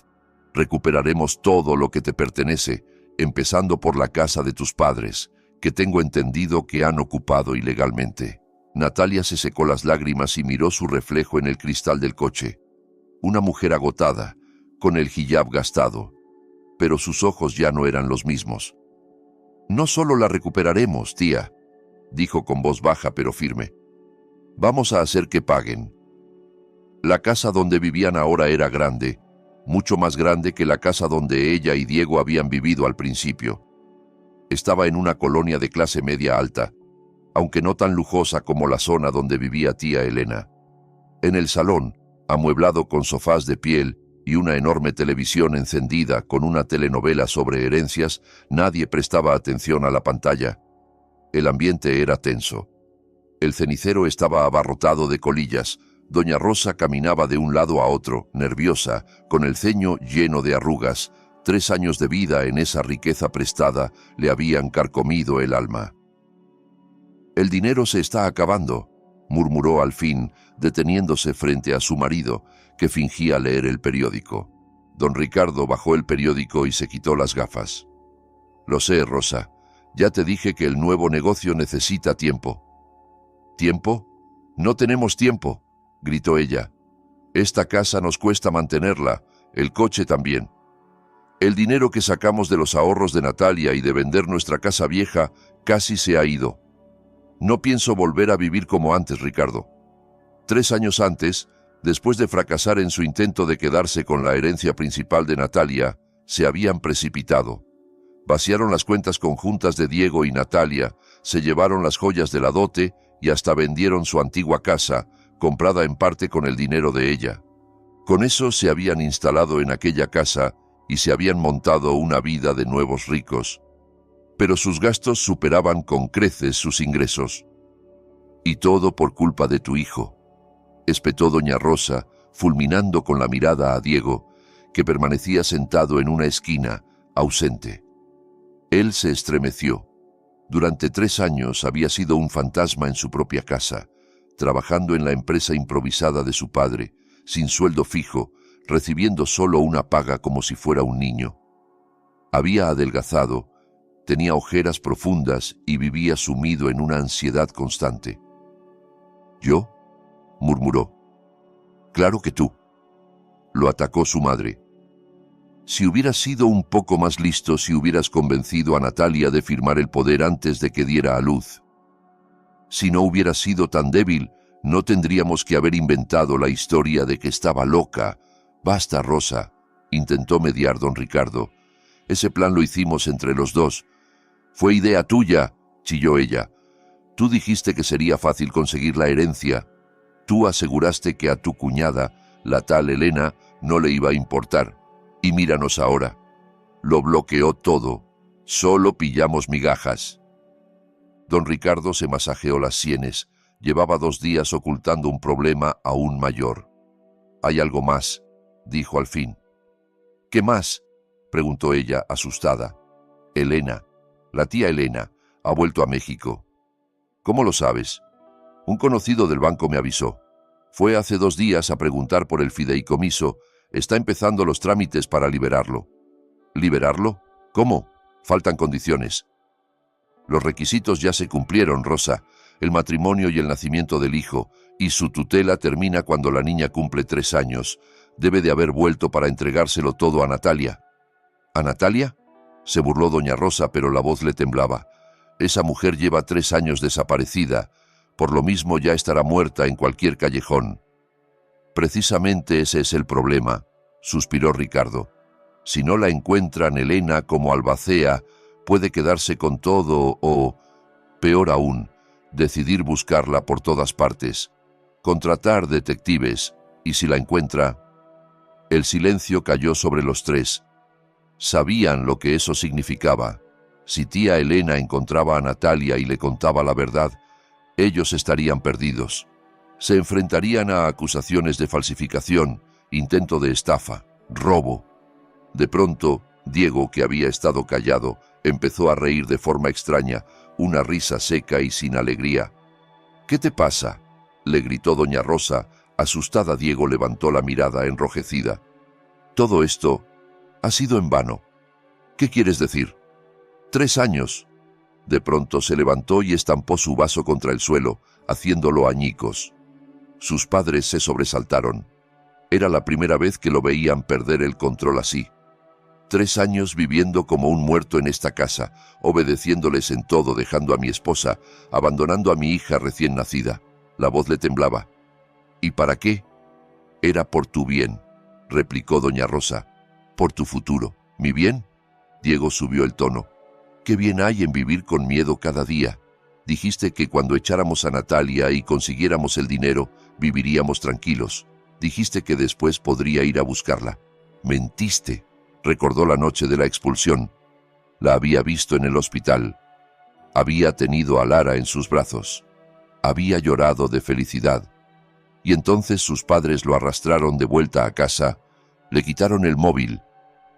A: «recuperaremos todo lo que te pertenece, empezando por la casa de tus padres, que tengo entendido que han ocupado ilegalmente». Natalia se secó las lágrimas y miró su reflejo en el cristal del coche. Una mujer agotada, con el hijab gastado, pero sus ojos ya no eran los mismos. «No solo la recuperaremos, tía», dijo con voz baja pero firme. «Vamos a hacer que paguen». La casa donde vivían ahora era grande, mucho más grande que la casa donde ella y Diego habían vivido al principio. Estaba en una colonia de clase media alta, aunque no tan lujosa como la zona donde vivía tía Elena. En el salón, amueblado con sofás de piel y una enorme televisión encendida con una telenovela sobre herencias, nadie prestaba atención a la pantalla. El ambiente era tenso. El cenicero estaba abarrotado de colillas. Doña Rosa caminaba de un lado a otro, nerviosa, con el ceño lleno de arrugas. 3 años de vida en esa riqueza prestada le habían carcomido el alma. «El dinero se está acabando», murmuró al fin, deteniéndose frente a su marido, que fingía leer el periódico. Don Ricardo bajó el periódico y se quitó las gafas. «Lo sé, Rosa. Ya te dije que el nuevo negocio necesita tiempo». «¿Tiempo? No tenemos tiempo», gritó ella. «Esta casa nos cuesta mantenerla, el coche también. El dinero que sacamos de los ahorros de Natalia y de vender nuestra casa vieja casi se ha ido. No pienso volver a vivir como antes, Ricardo». 3 años antes, después de fracasar en su intento de quedarse con la herencia principal de Natalia, se habían precipitado. Vaciaron las cuentas conjuntas de Diego y Natalia, se llevaron las joyas de la dote y hasta vendieron su antigua casa, comprada en parte con el dinero de ella. Con eso se habían instalado en aquella casa y se habían montado una vida de nuevos ricos. Pero sus gastos superaban con creces sus ingresos. «Y todo por culpa de tu hijo», espetó doña Rosa, fulminando con la mirada a Diego, que permanecía sentado en una esquina, ausente. Él se estremeció. Durante 3 años había sido un fantasma en su propia casa, trabajando en la empresa improvisada de su padre, sin sueldo fijo, recibiendo solo una paga como si fuera un niño. Había adelgazado, tenía ojeras profundas y vivía sumido en una ansiedad constante. «¿Yo? murmuró. Claro que tú. Lo atacó su madre. Si hubieras sido un poco más listo, si hubieras convencido a Natalia de firmar el poder antes de que diera a luz. Si no hubieras sido tan débil, no tendríamos que haber inventado la historia de que estaba loca. Basta, Rosa, intentó mediar don Ricardo. Ese plan lo hicimos entre los dos. Fue idea tuya, chilló ella. Tú dijiste que sería fácil conseguir la herencia. Tú aseguraste que a tu cuñada, la tal Elena, no le iba a importar. Y míranos ahora. Lo bloqueó todo. Solo pillamos migajas. Don Ricardo se masajeó las sienes. Llevaba 2 días ocultando un problema aún mayor. «Hay algo más», dijo al fin. «¿Qué más?», preguntó ella, asustada. «Elena, la tía Elena, ha vuelto a México». «¿Cómo lo sabes?». «Un conocido del banco me avisó. Fue hace 2 días a preguntar por el fideicomiso. Está empezando los trámites para liberarlo». «¿Liberarlo? ¿Cómo? Faltan condiciones». «Los requisitos ya se cumplieron, Rosa. El matrimonio y el nacimiento del hijo, y su tutela termina cuando la niña cumple 3 años. Debe de haber vuelto para entregárselo todo a Natalia». «¿A Natalia?», se burló doña Rosa, pero la voz le temblaba. «Esa mujer lleva 3 años desaparecida. Por lo mismo ya estará muerta en cualquier callejón». «Precisamente ese es el problema», suspiró Ricardo. «Si no la encuentran, Elena, como albacea, puede quedarse con todo o, peor aún, decidir buscarla por todas partes, contratar detectives, y si la encuentra». El silencio cayó sobre los 3. Sabían lo que eso significaba. Si tía Elena encontraba a Natalia y le contaba la verdad, ellos estarían perdidos. Se enfrentarían a acusaciones de falsificación, intento de estafa, robo. De pronto, Diego, que había estado callado, empezó a reír de forma extraña, una risa seca y sin alegría. «¿Qué te pasa?», le gritó doña Rosa. Asustada, Diego levantó la mirada enrojecida. «Todo esto ha sido en vano». «¿Qué quieres decir?». 3 años. De pronto se levantó y estampó su vaso contra el suelo, haciéndolo añicos. Sus padres se sobresaltaron. Era la primera vez que lo veían perder el control así. 3 años viviendo como un muerto en esta casa, obedeciéndoles en todo, dejando a mi esposa, abandonando a mi hija recién nacida. La voz le temblaba. «¿Y para qué?». «Era por tu bien», replicó doña Rosa. «Por tu futuro». «¿Mi bien?». Diego subió el tono. «¿Qué bien hay en vivir con miedo cada día? Dijiste que cuando echáramos a Natalia y consiguiéramos el dinero, viviríamos tranquilos. Dijiste que después podría ir a buscarla. Mentiste». Recordó la noche de la expulsión. La había visto en el hospital. Había tenido a Lara en sus brazos. Había llorado de felicidad. Y entonces sus padres lo arrastraron de vuelta a casa, le quitaron el móvil,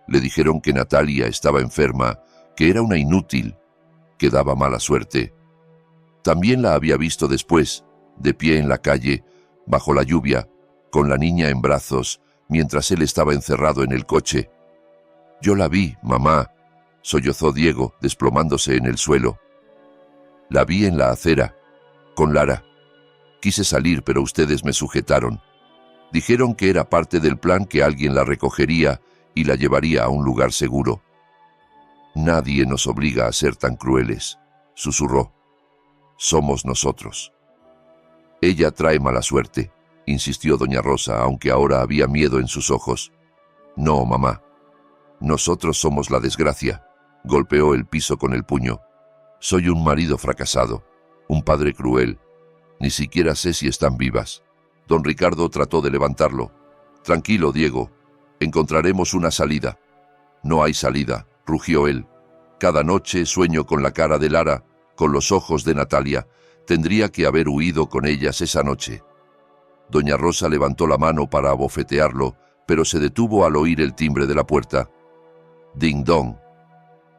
A: le dijeron que Natalia estaba enferma, que era una inútil, que daba mala suerte. También la había visto después, de pie en la calle, bajo la lluvia, con la niña en brazos, mientras él estaba encerrado en el coche. «Yo la vi, mamá», sollozó Diego, desplomándose en el suelo. «La vi en la acera, con Lara. Quise salir, pero ustedes me sujetaron. Dijeron que era parte del plan, que alguien la recogería y la llevaría a un lugar seguro». «Nadie nos obliga a ser tan crueles», susurró. «Somos nosotros». «Ella trae mala suerte», insistió doña Rosa, aunque ahora había miedo en sus ojos. «No, mamá. Nosotros somos la desgracia», golpeó el piso con el puño. «Soy un marido fracasado, un padre cruel. Ni siquiera sé si están vivas». Don Ricardo trató de levantarlo. «Tranquilo, Diego. Encontraremos una salida». «No hay salida», rugió él. «Cada noche sueño con la cara de Lara, con los ojos de Natalia. Tendría que haber huido con ellas esa noche». Doña Rosa levantó la mano para abofetearlo, pero se detuvo al oír el timbre de la puerta. «Ding dong».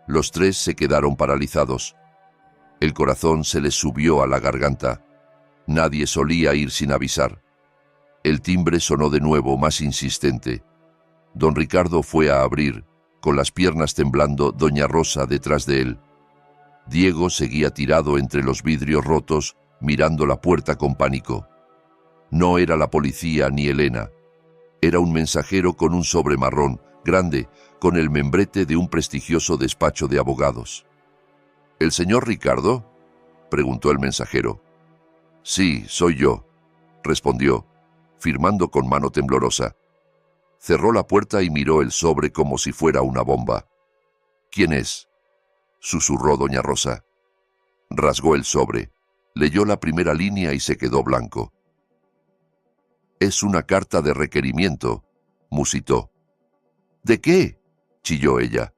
A: Los 3 se quedaron paralizados. El corazón se les subió a la garganta. Nadie solía ir sin avisar. El timbre sonó de nuevo, más insistente. Don Ricardo fue a abrir, con las piernas temblando, doña Rosa detrás de él. Diego seguía tirado entre los vidrios rotos, mirando la puerta con pánico. No era la policía ni Elena. Era un mensajero con un sobre marrón, grande, con el membrete de un prestigioso despacho de abogados. ¿El señor Ricardo?, preguntó el mensajero. Sí, soy yo, respondió, firmando con mano temblorosa. Cerró la puerta y miró el sobre como si fuera una bomba. ¿Quién es?, susurró doña Rosa. Rasgó el sobre, leyó la primera línea y se quedó blanco. Es una carta de requerimiento, musitó. ¿De qué?, chilló ella.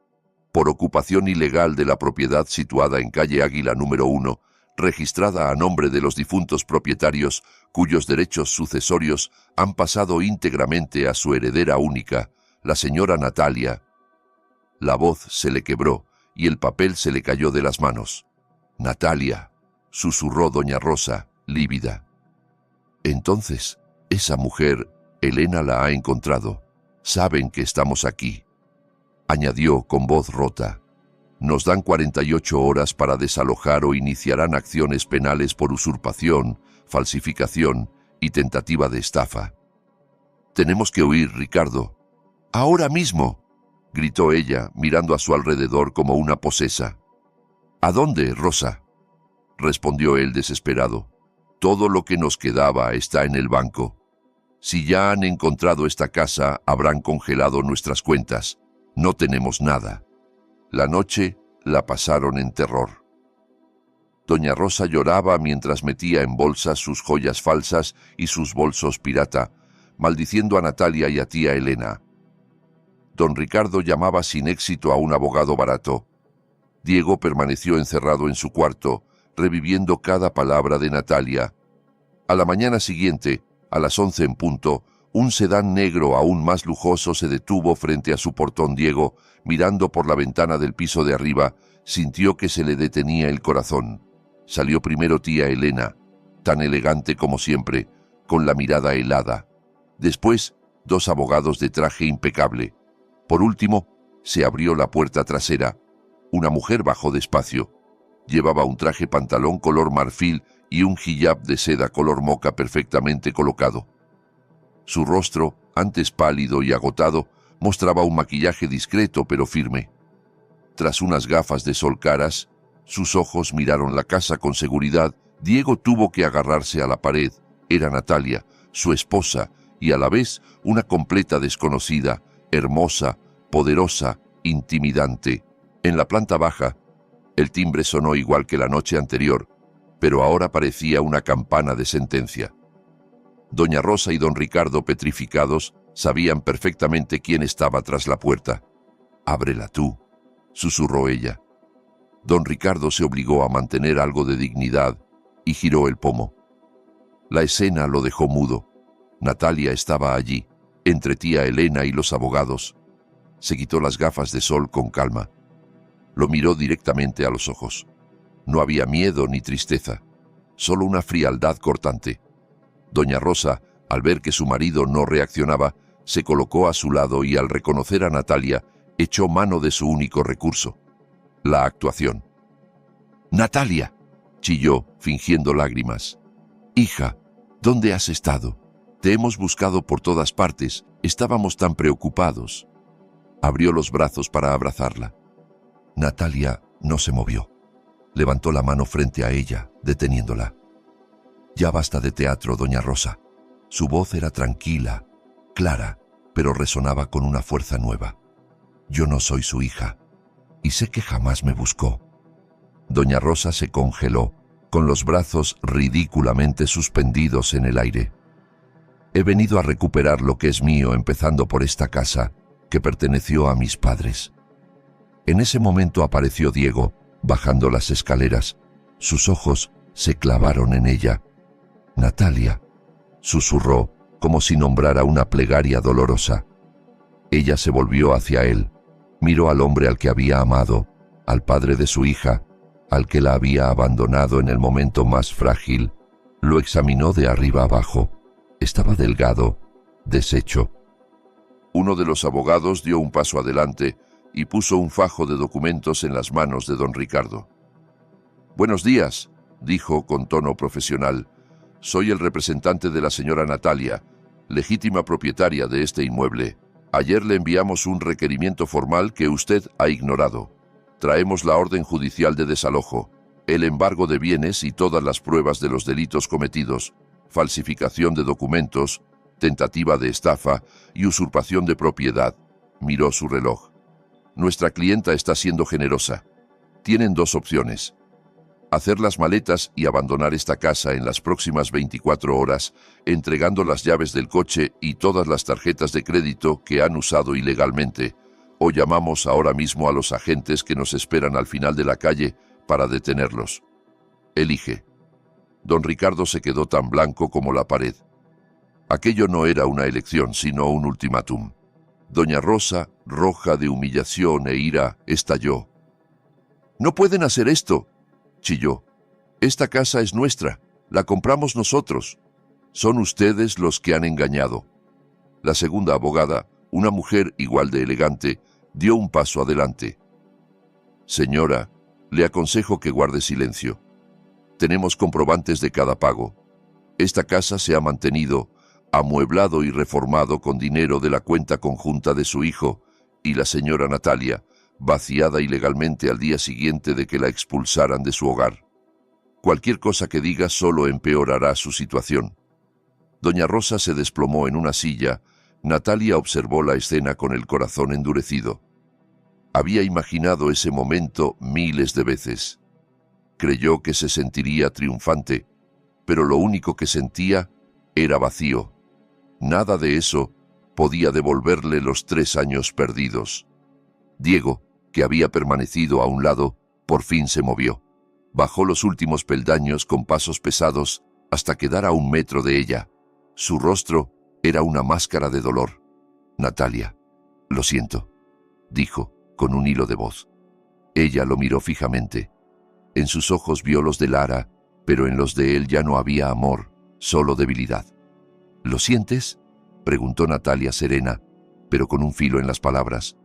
A: Por ocupación ilegal de la propiedad situada en calle Águila número 1, registrada a nombre de los difuntos propietarios cuyos derechos sucesorios han pasado íntegramente a su heredera única, la señora Natalia. La voz se le quebró y el papel se le cayó de las manos. Natalia, susurró doña Rosa, lívida. Entonces, esa mujer, Elena la ha encontrado. Saben que estamos aquí. Añadió con voz rota. Nos dan 48 horas para desalojar o iniciarán acciones penales por usurpación, falsificación y tentativa de estafa. Tenemos que huir, Ricardo. ¡Ahora mismo!, gritó ella, mirando a su alrededor como una posesa. ¿A dónde, Rosa?, respondió él desesperado. Todo lo que nos quedaba está en el banco. Si ya han encontrado esta casa, habrán congelado nuestras cuentas. No tenemos nada. La noche la pasaron en terror. Doña Rosa lloraba mientras metía en bolsas sus joyas falsas y sus bolsos pirata, maldiciendo a Natalia y a tía Elena. Don Ricardo llamaba sin éxito a un abogado barato. Diego permaneció encerrado en su cuarto, reviviendo cada palabra de Natalia. A la mañana siguiente, a las 11 en punto, un sedán negro aún más lujoso se detuvo frente a su portón. Diego, mirando por la ventana del piso de arriba, sintió que se le detenía el corazón. Salió primero tía Elena, tan elegante como siempre, con la mirada helada. Después, 2 abogados de traje impecable. Por último, se abrió la puerta trasera. Una mujer bajó despacio. Llevaba un traje pantalón color marfil y un hijab de seda color moca perfectamente colocado. Su rostro, antes pálido y agotado, mostraba un maquillaje discreto pero firme. Tras unas gafas de sol caras, sus ojos miraron la casa con seguridad. Diego tuvo que agarrarse a la pared. Era Natalia, su esposa, y a la vez una completa desconocida, hermosa, poderosa, intimidante. En la planta baja, el timbre sonó igual que la noche anterior, pero ahora parecía una campana de sentencia. Doña Rosa y don Ricardo, petrificados, sabían perfectamente quién estaba tras la puerta. «Ábrela tú», susurró ella. Don Ricardo se obligó a mantener algo de dignidad y giró el pomo. La escena lo dejó mudo. Natalia estaba allí, entre tía Elena y los abogados. Se quitó las gafas de sol con calma. Lo miró directamente a los ojos. No había miedo ni tristeza, solo una frialdad cortante. Doña Rosa, al ver que su marido no reaccionaba, se colocó a su lado y al reconocer a Natalia, echó mano de su único recurso, la actuación. «Natalia», chilló, fingiendo lágrimas. «Hija, ¿dónde has estado? Te hemos buscado por todas partes, estábamos tan preocupados». Abrió los brazos para abrazarla. Natalia no se movió. Levantó la mano frente a ella, deteniéndola. «Ya basta de teatro, doña Rosa». Su voz era tranquila, clara, pero resonaba con una fuerza nueva. «Yo no soy su hija, y sé que jamás me buscó». Doña Rosa se congeló, con los brazos ridículamente suspendidos en el aire. «He venido a recuperar lo que es mío, empezando por esta casa, que perteneció a mis padres». En ese momento apareció Diego, bajando las escaleras. Sus ojos se clavaron en ella. «Natalia», susurró, como si nombrara una plegaria dolorosa. Ella se volvió hacia él, miró al hombre al que había amado, al padre de su hija, al que la había abandonado en el momento más frágil. Lo examinó de arriba abajo. Estaba delgado, deshecho. Uno de los abogados dio un paso adelante y puso un fajo de documentos en las manos de don Ricardo. «Buenos días», dijo con tono profesional. Soy el representante de la señora Natalia, legítima propietaria de este inmueble. Ayer le enviamos un requerimiento formal que usted ha ignorado. Traemos la orden judicial de desalojo, el embargo de bienes y todas las pruebas de los delitos cometidos, falsificación de documentos, tentativa de estafa y usurpación de propiedad. Miró su reloj. Nuestra clienta está siendo generosa. Tienen dos opciones: hacer las maletas y abandonar esta casa en las próximas 24 horas, entregando las llaves del coche y todas las tarjetas de crédito que han usado ilegalmente, o llamamos ahora mismo a los agentes que nos esperan al final de la calle para detenerlos. Elige. Don Ricardo se quedó tan blanco como la pared. Aquello no era una elección, sino un ultimátum. Doña Rosa, roja de humillación e ira, estalló. «¡No pueden hacer esto!», chilló. «Esta casa es nuestra, la compramos nosotros. Son ustedes los que han engañado». La segunda abogada, una mujer igual de elegante, dio un paso adelante. «Señora, le aconsejo que guarde silencio. Tenemos comprobantes de cada pago. Esta casa se ha mantenido, amueblado y reformado con dinero de la cuenta conjunta de su hijo y la señora Natalia, vaciada ilegalmente al día siguiente de que la expulsaran de su hogar. Cualquier cosa que diga solo empeorará su situación». Doña Rosa se desplomó en una silla. Natalia observó la escena con el corazón endurecido. Había imaginado ese momento miles de veces. Creyó que se sentiría triunfante, pero lo único que sentía era vacío. Nada de eso podía devolverle los 3 años perdidos. Diego, que había permanecido a un lado, por fin se movió. Bajó los últimos peldaños con pasos pesados hasta quedar a 1 metro de ella. Su rostro era una máscara de dolor. «Natalia, lo siento», dijo, con un hilo de voz. Ella lo miró fijamente. En sus ojos vio los de Lara, pero en los de él ya no había amor, solo debilidad. «¿Lo sientes?», preguntó Natalia serena, pero con un filo en las palabras.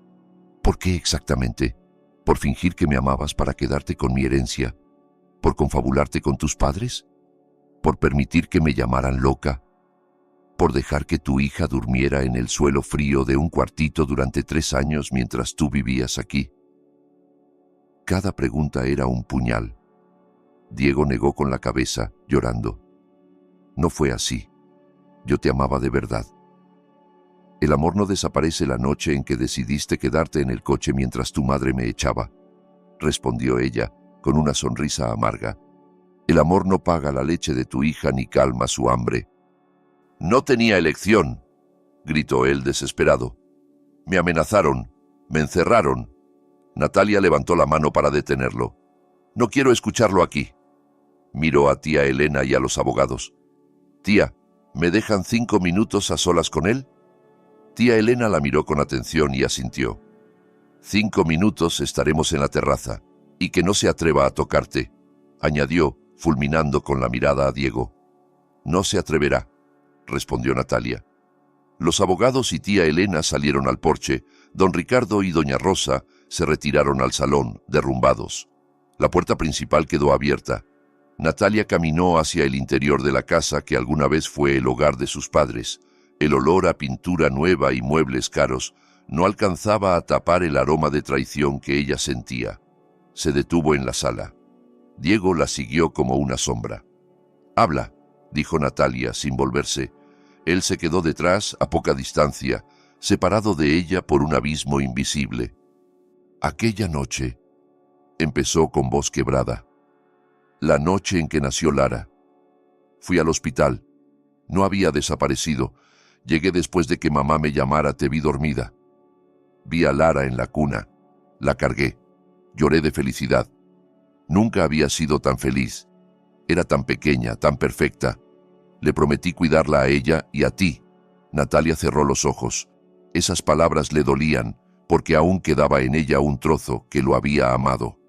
A: «¿Por qué exactamente? ¿Por fingir que me amabas para quedarte con mi herencia? ¿Por confabularte con tus padres? ¿Por permitir que me llamaran loca? ¿Por dejar que tu hija durmiera en el suelo frío de un cuartito durante 3 años mientras tú vivías aquí?». Cada pregunta era un puñal. Diego negó con la cabeza, llorando. «No fue así. Yo te amaba de verdad. El amor no desaparece la noche en que decidiste quedarte en el coche mientras tu madre me echaba», respondió ella, con una sonrisa amarga. «El amor no paga la leche de tu hija ni calma su hambre». «No tenía elección», gritó él desesperado. «Me amenazaron, me encerraron». Natalia levantó la mano para detenerlo. «No quiero escucharlo aquí». Miró a tía Elena y a los abogados. «Tía, ¿me dejan 5 minutos a solas con él?». Tía Elena la miró con atención y asintió. «5 minutos estaremos en la terraza, y que no se atreva a tocarte», añadió, fulminando con la mirada a Diego. «No se atreverá», respondió Natalia. Los abogados y tía Elena salieron al porche. Don Ricardo y doña Rosa se retiraron al salón, derrumbados. La puerta principal quedó abierta. Natalia caminó hacia el interior de la casa que alguna vez fue el hogar de sus padres. El olor a pintura nueva y muebles caros no alcanzaba a tapar el aroma de traición que ella sentía. Se detuvo en la sala. Diego la siguió como una sombra. «Habla», dijo Natalia sin volverse. Él se quedó detrás, a poca distancia, separado de ella por un abismo invisible. «Aquella noche», empezó con voz quebrada. «La noche en que nació Lara. Fui al hospital. No había desaparecido. Llegué después de que mamá me llamara. Te vi dormida. Vi a Lara en la cuna. La cargué. Lloré de felicidad. Nunca había sido tan feliz. Era tan pequeña, tan perfecta. Le prometí cuidarla a ella y a ti». Natalia cerró los ojos. Esas palabras le dolían, porque aún quedaba en ella un trozo que lo había amado.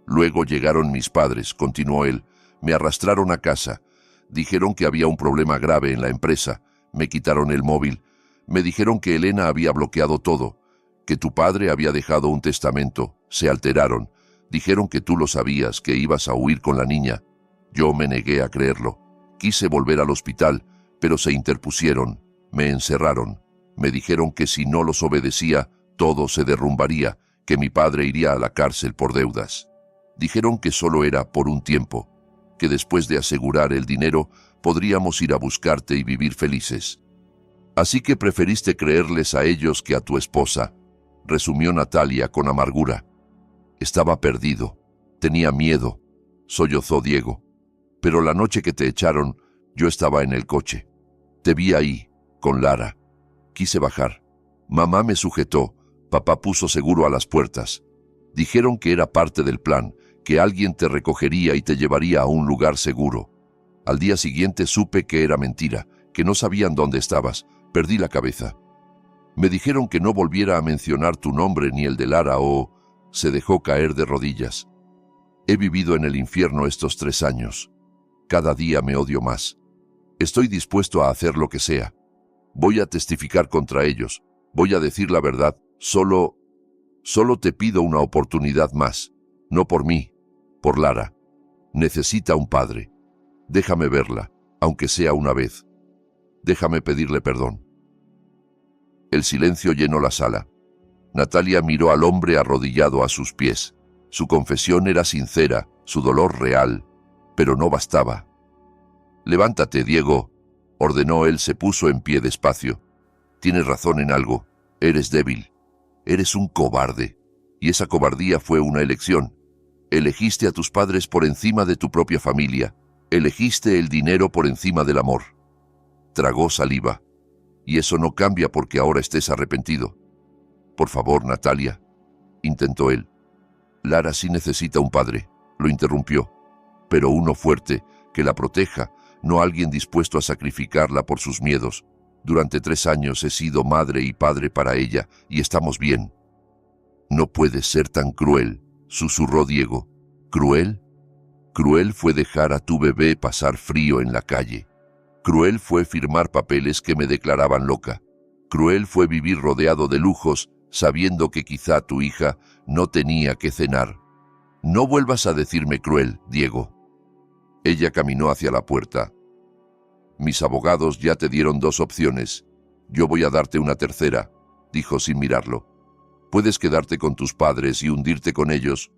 A: «Luego llegaron mis padres», continuó él. «Me arrastraron a casa. Dijeron que había un problema grave en la empresa. Me quitaron el móvil. Me dijeron que Elena había bloqueado todo, que tu padre había dejado un testamento. Se alteraron. Dijeron que tú lo sabías, que ibas a huir con la niña. Yo me negué a creerlo. Quise volver al hospital, pero se interpusieron, me encerraron. Me dijeron que si no los obedecía, todo se derrumbaría, que mi padre iría a la cárcel por deudas. Dijeron que solo era por un tiempo, que después de asegurar el dinero, podríamos ir a buscarte y vivir felices. Así que preferiste creerles a ellos que a tu esposa, resumió Natalia con amargura. Estaba perdido, tenía miedo, sollozó Diego. Pero la noche que te echaron, yo estaba en el coche. Te vi ahí, con Lara. Quise bajar. Mamá me sujetó, papá puso seguro a las puertas. Dijeron que era parte del plan, que alguien te recogería y te llevaría a un lugar seguro. Al día siguiente supe que era mentira, que no sabían dónde estabas. Perdí la cabeza. Me dijeron que no volviera a mencionar tu nombre ni el de Lara o... Se dejó caer de rodillas. He vivido en el infierno estos 3 años. Cada día me odio más. Estoy dispuesto a hacer lo que sea. Voy a testificar contra ellos. Voy a decir la verdad. Solo te pido una oportunidad más. No por mí, por Lara. Necesita un padre. Déjame verla, aunque sea una vez. Déjame pedirle perdón. El silencio llenó la sala. Natalia miró al hombre arrodillado a sus pies. Su confesión era sincera, su dolor real, pero no bastaba. «Levántate, Diego», ordenó él. Se puso en pie despacio. «Tienes razón en algo. Eres débil. Eres un cobarde. Y esa cobardía fue una elección. Elegiste a tus padres por encima de tu propia familia. Elegiste el dinero por encima del amor». Tragó saliva. «Y eso no cambia porque ahora estés arrepentido». «Por favor, Natalia», intentó él. «Lara sí necesita un padre», lo interrumpió. «Pero uno fuerte, que la proteja, no alguien dispuesto a sacrificarla por sus miedos. Durante 3 años he sido madre y padre para ella, y estamos bien». «No puedes ser tan cruel», susurró Diego. «¿Cruel? Cruel fue dejar a tu bebé pasar frío en la calle. Cruel fue firmar papeles que me declaraban loca. Cruel fue vivir rodeado de lujos, sabiendo que quizá tu hija no tenía que cenar. No vuelvas a decirme cruel, Diego». Ella caminó hacia la puerta. «Mis abogados ya te dieron 2 opciones. Yo voy a darte una tercera», dijo sin mirarlo. «Puedes quedarte con tus padres y hundirte con ellos,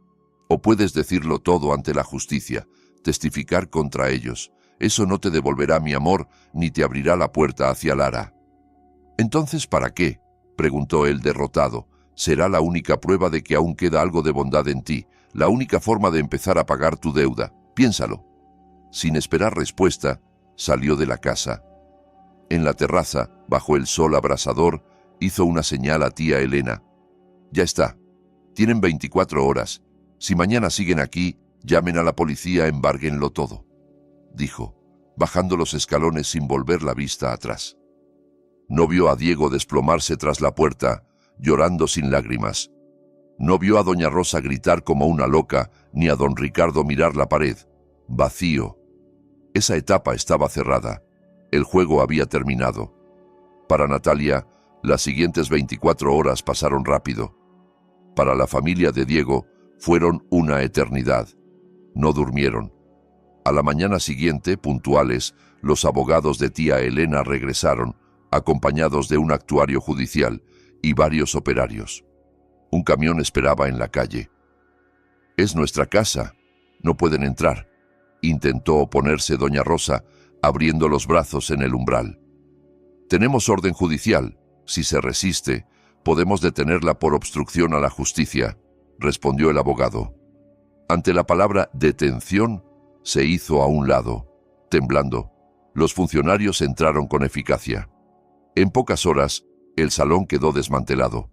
A: o puedes decirlo todo ante la justicia, testificar contra ellos. Eso no te devolverá mi amor ni te abrirá la puerta hacia Lara». «¿Entonces para qué?», preguntó él derrotado. «Será la única prueba de que aún queda algo de bondad en ti, la única forma de empezar a pagar tu deuda. Piénsalo». Sin esperar respuesta, salió de la casa. En la terraza, bajo el sol abrasador, hizo una señal a tía Elena. «Ya está. Tienen 24 horas. Si mañana siguen aquí, llamen a la policía, embárguenlo todo», dijo, bajando los escalones sin volver la vista atrás. No vio a Diego desplomarse tras la puerta, llorando sin lágrimas. No vio a doña Rosa gritar como una loca, ni a don Ricardo mirar la pared. Vacío. Esa etapa estaba cerrada. El juego había terminado. Para Natalia, las siguientes 24 horas pasaron rápido. Para la familia de Diego, fueron una eternidad. No durmieron. A la mañana siguiente, puntuales, los abogados de tía Elena regresaron, acompañados de un actuario judicial y varios operarios. Un camión esperaba en la calle. «Es nuestra casa. No pueden entrar», intentó oponerse doña Rosa, abriendo los brazos en el umbral. «Tenemos orden judicial. Si se resiste, podemos detenerla por obstrucción a la justicia», respondió el abogado. Ante la palabra detención, se hizo a un lado. Temblando, los funcionarios entraron con eficacia. En pocas horas, el salón quedó desmantelado.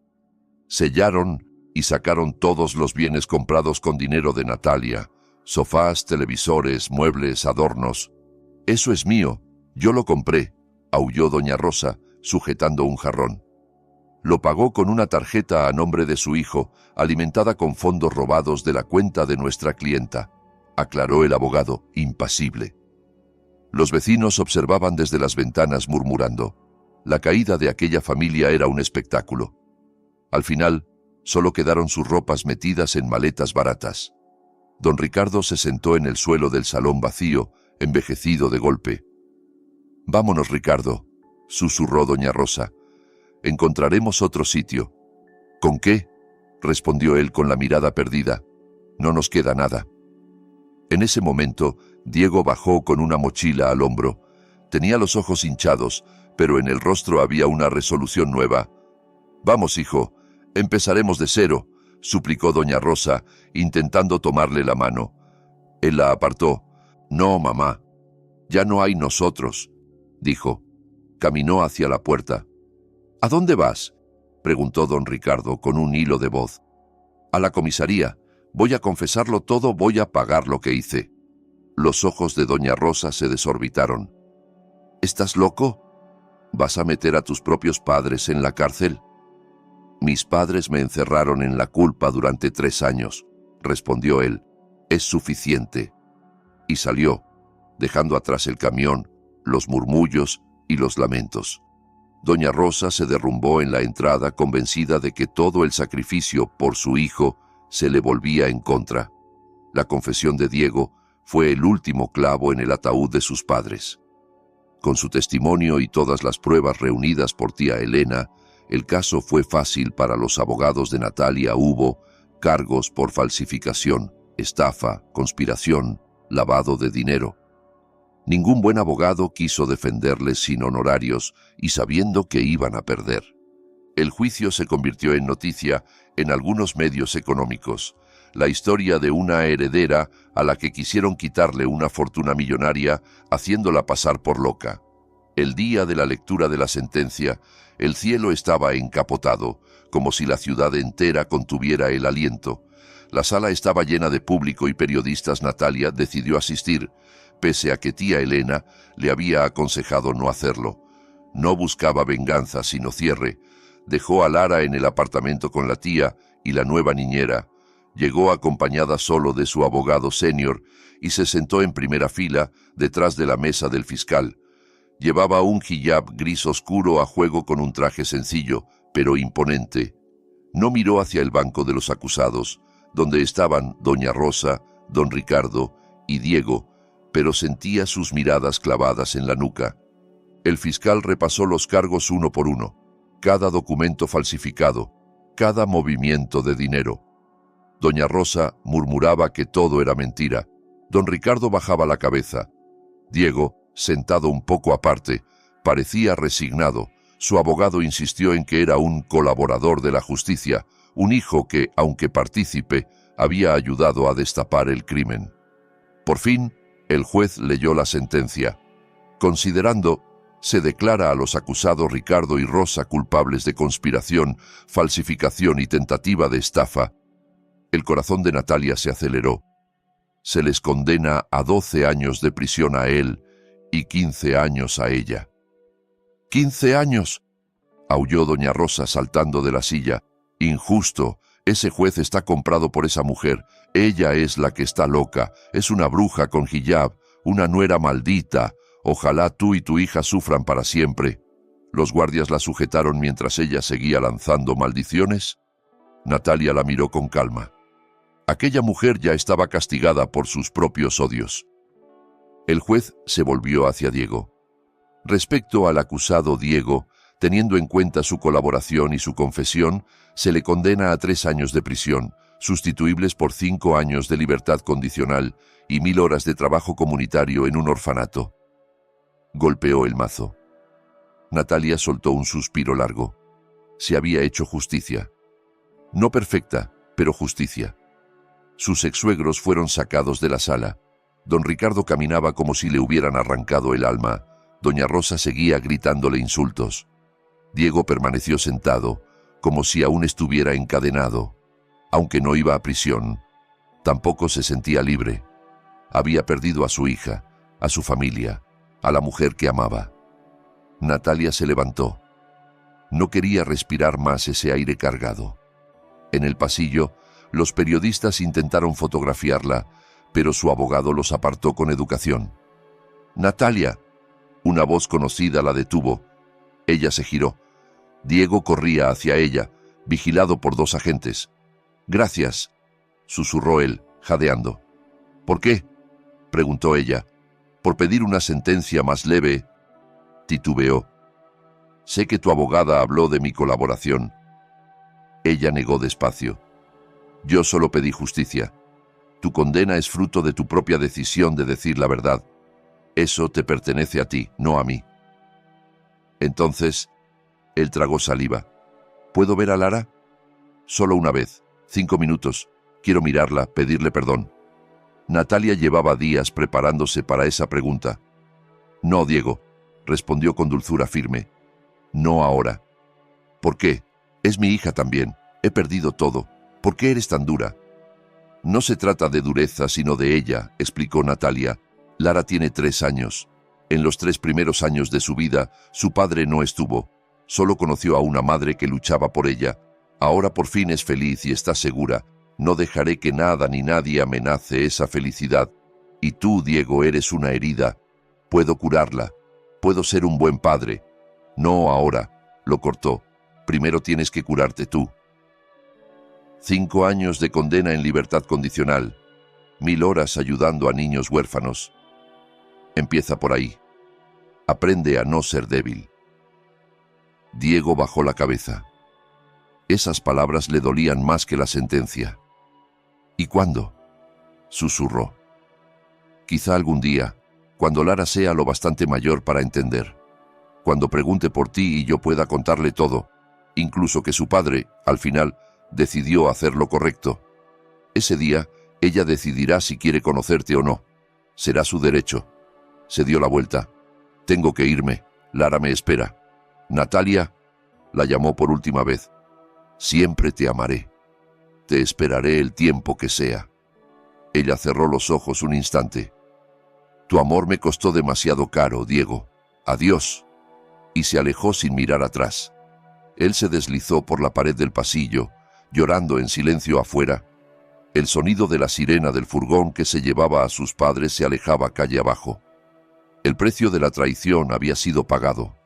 A: Sellaron y sacaron todos los bienes comprados con dinero de Natalia: sofás, televisores, muebles, adornos. «Eso es mío, yo lo compré», aulló doña Rosa, sujetando un jarrón. «Lo pagó con una tarjeta a nombre de su hijo, alimentada con fondos robados de la cuenta de nuestra clienta», aclaró el abogado, impasible. Los vecinos observaban desde las ventanas murmurando. La caída de aquella familia era un espectáculo. Al final, solo quedaron sus ropas metidas en maletas baratas. Don Ricardo se sentó en el suelo del salón vacío envejecido de golpe. «Vámonos, Ricardo», susurró doña Rosa. «Encontraremos otro sitio». «¿Con qué?», respondió él con la mirada perdida. «No nos queda nada». En ese momento, Diego bajó con una mochila al hombro. Tenía los ojos hinchados, pero en el rostro había una resolución nueva. «Vamos, hijo, empezaremos de cero», suplicó doña Rosa, intentando tomarle la mano. Él la apartó. «No, mamá, ya no hay nosotros», dijo. Caminó hacia la puerta. «¿A dónde vas?», preguntó don Ricardo con un hilo de voz. «A la comisaría. Voy a confesarlo todo, voy a pagar lo que hice». Los ojos de doña Rosa se desorbitaron. «¿Estás loco? ¿Vas a meter a tus propios padres en la cárcel?». «Mis padres me encerraron en la culpa durante 3 años», respondió él. «Es suficiente». Y salió, dejando atrás el camión, los murmullos y los lamentos. Doña Rosa se derrumbó en la entrada, convencida de que todo el sacrificio por su hijo se le volvía en contra. La confesión de Diego fue el último clavo en el ataúd de sus padres. Con su testimonio y todas las pruebas reunidas por tía Elena, el caso fue fácil para los abogados de Natalia. Hubo cargos por falsificación, estafa, conspiración, lavado de dinero. Ningún buen abogado quiso defenderles sin honorarios y sabiendo que iban a perder. El juicio se convirtió en noticia en algunos medios económicos. La historia de una heredera a la que quisieron quitarle una fortuna millonaria haciéndola pasar por loca. El día de la lectura de la sentencia, el cielo estaba encapotado, como si la ciudad entera contuviera el aliento. La sala estaba llena de público y periodistas. Natalia decidió asistir, pese a que tía Elena le había aconsejado no hacerlo. No buscaba venganza, sino cierre. Dejó a Lara en el apartamento con la tía y la nueva niñera. Llegó acompañada solo de su abogado senior y se sentó en primera fila, detrás de la mesa del fiscal. Llevaba un hijab gris oscuro a juego con un traje sencillo, pero imponente. No miró hacia el banco de los acusados, donde estaban doña Rosa, don Ricardo y Diego, pero sentía sus miradas clavadas en la nuca. El fiscal repasó los cargos uno por uno, cada documento falsificado, cada movimiento de dinero. Doña Rosa murmuraba que todo era mentira. Don Ricardo bajaba la cabeza. Diego, sentado un poco aparte, parecía resignado. Su abogado insistió en que era un colaborador de la justicia, un hijo que, aunque partícipe, había ayudado a destapar el crimen. Por fin, el juez leyó la sentencia. Considerando, se declara a los acusados Ricardo y Rosa culpables de conspiración, falsificación y tentativa de estafa. El corazón de Natalia se aceleró. Se les condena a 12 años de prisión a él y 15 años a ella. «¡15 años!», aulló doña Rosa saltando de la silla. «Injusto. Ese juez está comprado por esa mujer. Ella es la que está loca. Es una bruja con hijab, una nuera maldita. Ojalá tú y tu hija sufran para siempre». Los guardias la sujetaron mientras ella seguía lanzando maldiciones. Natalia la miró con calma. Aquella mujer ya estaba castigada por sus propios odios. El juez se volvió hacia Diego. Respecto al acusado Diego, teniendo en cuenta su colaboración y su confesión, se le condena a 3 años de prisión, sustituibles por 5 años de libertad condicional y 1000 horas de trabajo comunitario en un orfanato. Golpeó el mazo. Natalia soltó un suspiro largo. Se había hecho justicia. No perfecta, pero justicia. Sus exsuegros fueron sacados de la sala. Don Ricardo caminaba como si le hubieran arrancado el alma. Doña Rosa seguía gritándole insultos. Diego permaneció sentado, como si aún estuviera encadenado. Aunque no iba a prisión, tampoco se sentía libre. Había perdido a su hija, a su familia, a la mujer que amaba. Natalia se levantó. No quería respirar más ese aire cargado. En el pasillo, los periodistas intentaron fotografiarla, pero su abogado los apartó con educación. «Natalia», una voz conocida la detuvo. Ella se giró. Diego corría hacia ella, vigilado por 2 agentes. «Gracias», susurró él, jadeando. «¿Por qué?», preguntó ella. Por pedir una sentencia más leve, titubeó. Sé que tu abogada habló de mi colaboración. Ella negó despacio. Yo solo pedí justicia. Tu condena es fruto de tu propia decisión de decir la verdad. Eso te pertenece a ti, no a mí. Entonces, él tragó saliva. ¿Puedo ver a Lara? Solo una vez, 5 minutos. Quiero mirarla, pedirle perdón. Natalia llevaba días preparándose para esa pregunta. No, Diego, respondió con dulzura firme. No ahora. ¿Por qué? Es mi hija también. He perdido todo. ¿Por qué eres tan dura? No se trata de dureza, sino de ella, explicó Natalia. Lara tiene 3 años. En los 3 primeros años de su vida, su padre no estuvo. Solo conoció a una madre que luchaba por ella. Ahora por fin es feliz y está segura. No dejaré que nada ni nadie amenace esa felicidad. Y tú, Diego, eres una herida. Puedo curarla. Puedo ser un buen padre. No ahora, lo cortó. Primero tienes que curarte tú. 5 años de condena en libertad condicional. 1000 horas ayudando a niños huérfanos. Empieza por ahí. Aprende a no ser débil. Diego bajó la cabeza. Esas palabras le dolían más que la sentencia. ¿Y cuándo? Susurró. Quizá algún día, cuando Lara sea lo bastante mayor para entender. Cuando pregunte por ti y yo pueda contarle todo, incluso que su padre, al final, decidió hacer lo correcto. Ese día, ella decidirá si quiere conocerte o no. Será su derecho. Se dio la vuelta. Tengo que irme. Lara me espera. Natalia, la llamó por última vez. Siempre te amaré. Te esperaré el tiempo que sea. Ella cerró los ojos un instante. Tu amor me costó demasiado caro, Diego. Adiós. Y se alejó sin mirar atrás. Él se deslizó por la pared del pasillo, llorando en silencio afuera. El sonido de la sirena del furgón que se llevaba a sus padres se alejaba calle abajo. El precio de la traición había sido pagado.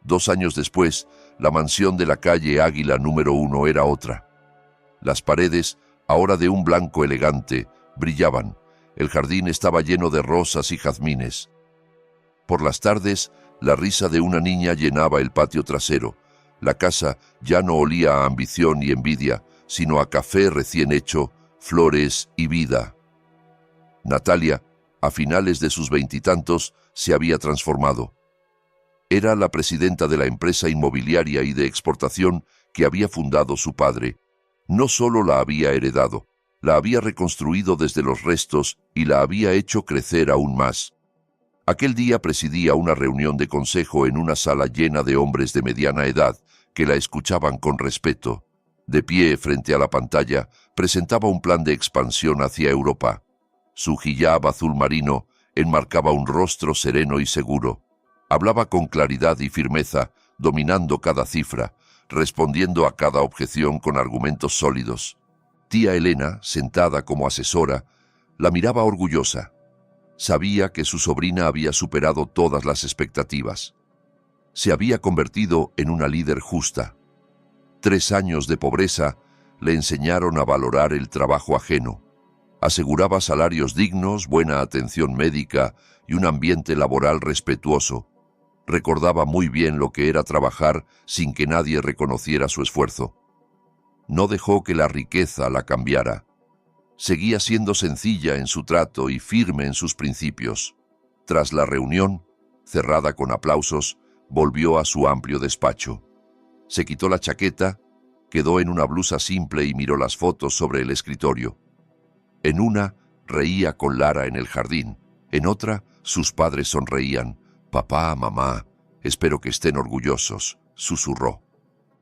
A: 2 años después, la mansión de la calle Águila número 1 era otra. Las paredes, ahora de un blanco elegante, brillaban. El jardín estaba lleno de rosas y jazmines. Por las tardes, la risa de una niña llenaba el patio trasero. La casa ya no olía a ambición y envidia, sino a café recién hecho, flores y vida. Natalia, a finales de sus 20 y tantos, se había transformado. Era la presidenta de la empresa inmobiliaria y de exportación que había fundado su padre. No solo la había heredado, la había reconstruido desde los restos y la había hecho crecer aún más. Aquel día presidía una reunión de consejo en una sala llena de hombres de mediana edad que la escuchaban con respeto. De pie frente a la pantalla, presentaba un plan de expansión hacia Europa. Su hijab azul marino enmarcaba un rostro sereno y seguro. Hablaba con claridad y firmeza, dominando cada cifra, respondiendo a cada objeción con argumentos sólidos. Tía Elena, sentada como asesora, la miraba orgullosa. Sabía que su sobrina había superado todas las expectativas. Se había convertido en una líder justa. 3 años de pobreza le enseñaron a valorar el trabajo ajeno. Aseguraba salarios dignos, buena atención médica y un ambiente laboral respetuoso. Recordaba muy bien lo que era trabajar sin que nadie reconociera su esfuerzo. No dejó que la riqueza la cambiara. Seguía siendo sencilla en su trato y firme en sus principios. Tras la reunión, cerrada con aplausos, volvió a su amplio despacho. Se quitó la chaqueta, quedó en una blusa simple y miró las fotos sobre el escritorio. En una, reía con Lara en el jardín. En otra, sus padres sonreían. «Papá, mamá, espero que estén orgullosos», susurró.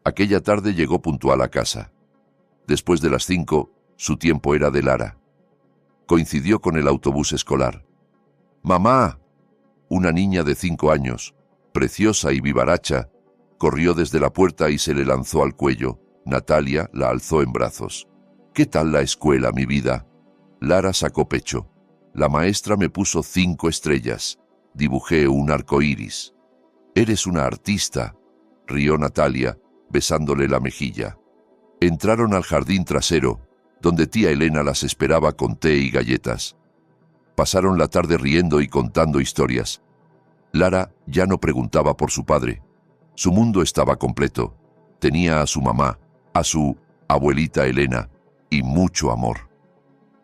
A: Aquella tarde llegó puntual a casa. Después de las 5, su tiempo era de Lara. Coincidió con el autobús escolar. «¡Mamá!». Una niña de 5 años, preciosa y vivaracha, corrió desde la puerta y se le lanzó al cuello. Natalia la alzó en brazos. «¿Qué tal la escuela, mi vida?». Lara sacó pecho. «La maestra me puso 5 estrellas. Dibujé un arco iris». «Eres una artista», rió Natalia, besándole la mejilla. Entraron al jardín trasero, donde tía Elena las esperaba con té y galletas. Pasaron la tarde riendo y contando historias. Lara ya no preguntaba por su padre. Su mundo estaba completo. Tenía a su mamá, a su abuelita Elena y mucho amor.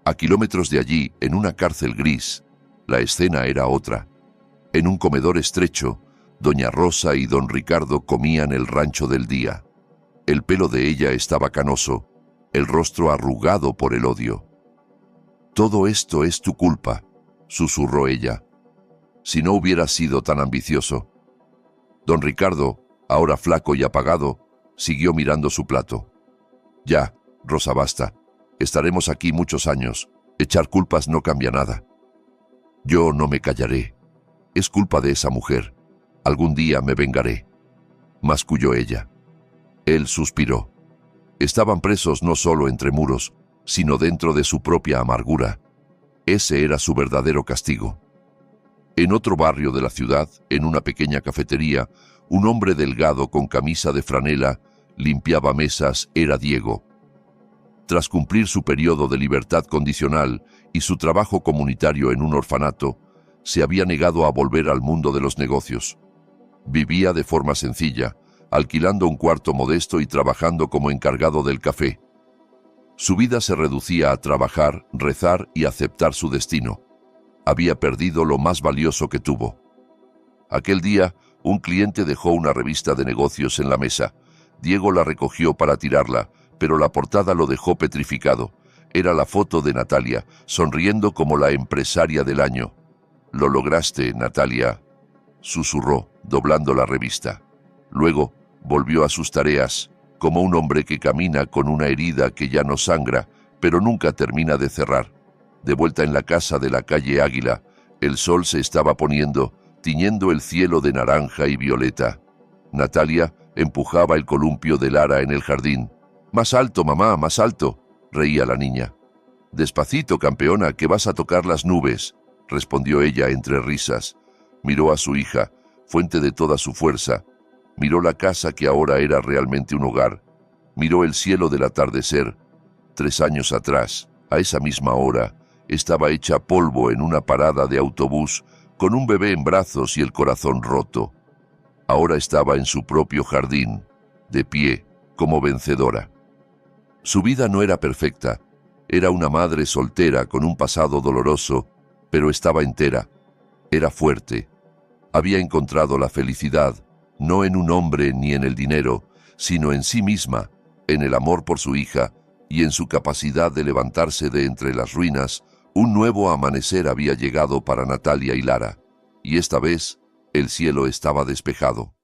A: A kilómetros de allí, en una cárcel gris, la escena era otra. En un comedor estrecho, doña Rosa y don Ricardo comían el rancho del día. El pelo de ella estaba canoso, el rostro arrugado por el odio. «Todo esto es tu culpa», susurró ella. «Si no hubieras sido tan ambicioso». Don Ricardo, ahora flaco y apagado, siguió mirando su plato. «Ya, Rosa, basta. Estaremos aquí muchos años. Echar culpas no cambia nada». «Yo no me callaré. Es culpa de esa mujer. Algún día me vengaré», masculló ella. Él suspiró. Estaban presos no solo entre muros, sino dentro de su propia amargura. Ese era su verdadero castigo. En otro barrio de la ciudad, en una pequeña cafetería, un hombre delgado con camisa de franela limpiaba mesas. Era Diego. Tras cumplir su periodo de libertad condicional y su trabajo comunitario en un orfanato, se había negado a volver al mundo de los negocios. Vivía de forma sencilla, alquilando un cuarto modesto y trabajando como encargado del café. Su vida se reducía a trabajar, rezar y aceptar su destino. Había perdido lo más valioso que tuvo. Aquel día, un cliente dejó una revista de negocios en la mesa. Diego la recogió para tirarla, pero la portada lo dejó petrificado. Era la foto de Natalia, sonriendo como la empresaria del año. «Lo lograste, Natalia», susurró, doblando la revista. Luego, volvió a sus tareas, como un hombre que camina con una herida que ya no sangra, pero nunca termina de cerrar. De vuelta en la casa de la calle Águila, el sol se estaba poniendo, tiñendo el cielo de naranja y violeta. Natalia empujaba el columpio de Lara en el jardín. «Más alto, mamá, más alto», reía la niña. «Despacito, campeona, que vas a tocar las nubes», respondió ella entre risas. Miró a su hija, fuente de toda su fuerza. Miró la casa que ahora era realmente un hogar. Miró el cielo del atardecer. 3 años atrás, a esa misma hora, estaba hecha polvo en una parada de autobús, con un bebé en brazos y el corazón roto. Ahora estaba en su propio jardín, de pie, como vencedora. Su vida no era perfecta. Era una madre soltera con un pasado doloroso, pero estaba entera. Era fuerte. Había encontrado la felicidad, no en un hombre ni en el dinero, sino en sí misma, en el amor por su hija y en su capacidad de levantarse de entre las ruinas. Un nuevo amanecer había llegado para Natalia y Lara, y esta vez el cielo estaba despejado.